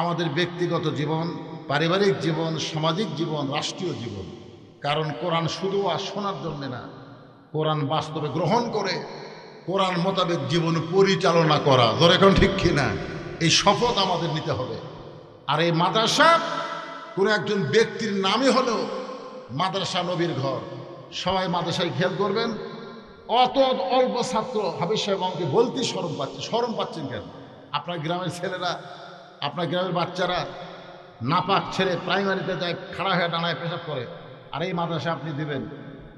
আমাদের ব্যক্তিগত জীবন, পারিবারিক জীবন, সামাজিক জীবন, রাষ্ট্রীয় জীবন, কারণ কোরআন শুধু আর শোনার জন্যে না, কোরআন বাস্তবে গ্রহণ করে কোরআন মোতাবেক জীবন পরিচালনা করা, ধরে এখন ঠিক কিনা, এই শপথ আমাদের নিতে হবে। আর এই মাদ্রাসা কোনো একজন ব্যক্তির নামে হলেও মাদ্রাসা নবীর ঘর। সবাই মাদ্রাসায় খেয়াল করবেন। অত অল্প ছাত্র, হাফেজ সাহেব আমাকে বলতে শরম পাচ্ছে। শরম পাচ্ছেন কেন? আপনার গ্রামের ছেলেরা, আপনার গ্রামের বাচ্চারা নাপাক ছেড়ে প্রাইমারিতে যায়, খাড়া হয়ে ডানায় পেশাব করে, আর এই মাদ্রাসা আপনি দিবেন।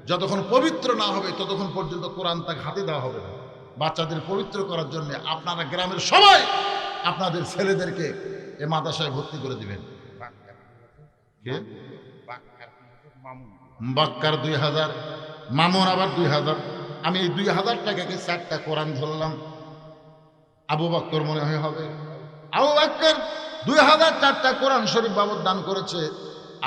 যতক্ষণ পবিত্র না হবে ততক্ষণ পর্যন্ত কোরআন তাকে হাতে দেওয়া হবে না। বাচ্চাদের পবিত্র করার জন্য আপনারা গ্রামের সবাই আপনাদের ছেলেদেরকে এই মাদ্রাসায় ভর্তি করে দিবেন। বাক্কার 2000, মামুন আবার 2000। আমি এই 2000 টাকাকে 4টা কোরআন ধরলাম। আবু বকর মনে হয় হবে, আবু বকর 2000 4টা কোরআন শরীফ বাবদ দান করেছে।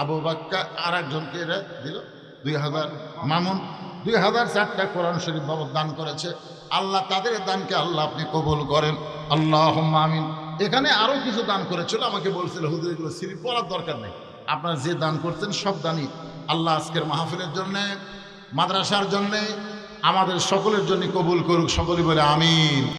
আবু বকর আর একজনকে দিল 2000, মামুন 2000 4টা কোরআন শরীফ বাবদ দান করেছে। আল্লাহ তাদের দানকে আল্লাহ আপনি কবুল করেন, আল্লাহুম্মা আমিন। এখানে আরও কিছু দান করেছিল, আমাকে বলছিল হুজুর এগুলো সিরিপ পড়ার দরকার নেই, আপনারা যে দান করছেন সব দানই আল্লাহ আজকের মাহফিলের জন্যে, মাদ্রাসার জন্যে, আমাদের সকলের জন্য কবুল করুক। সকলে বলে আমিন।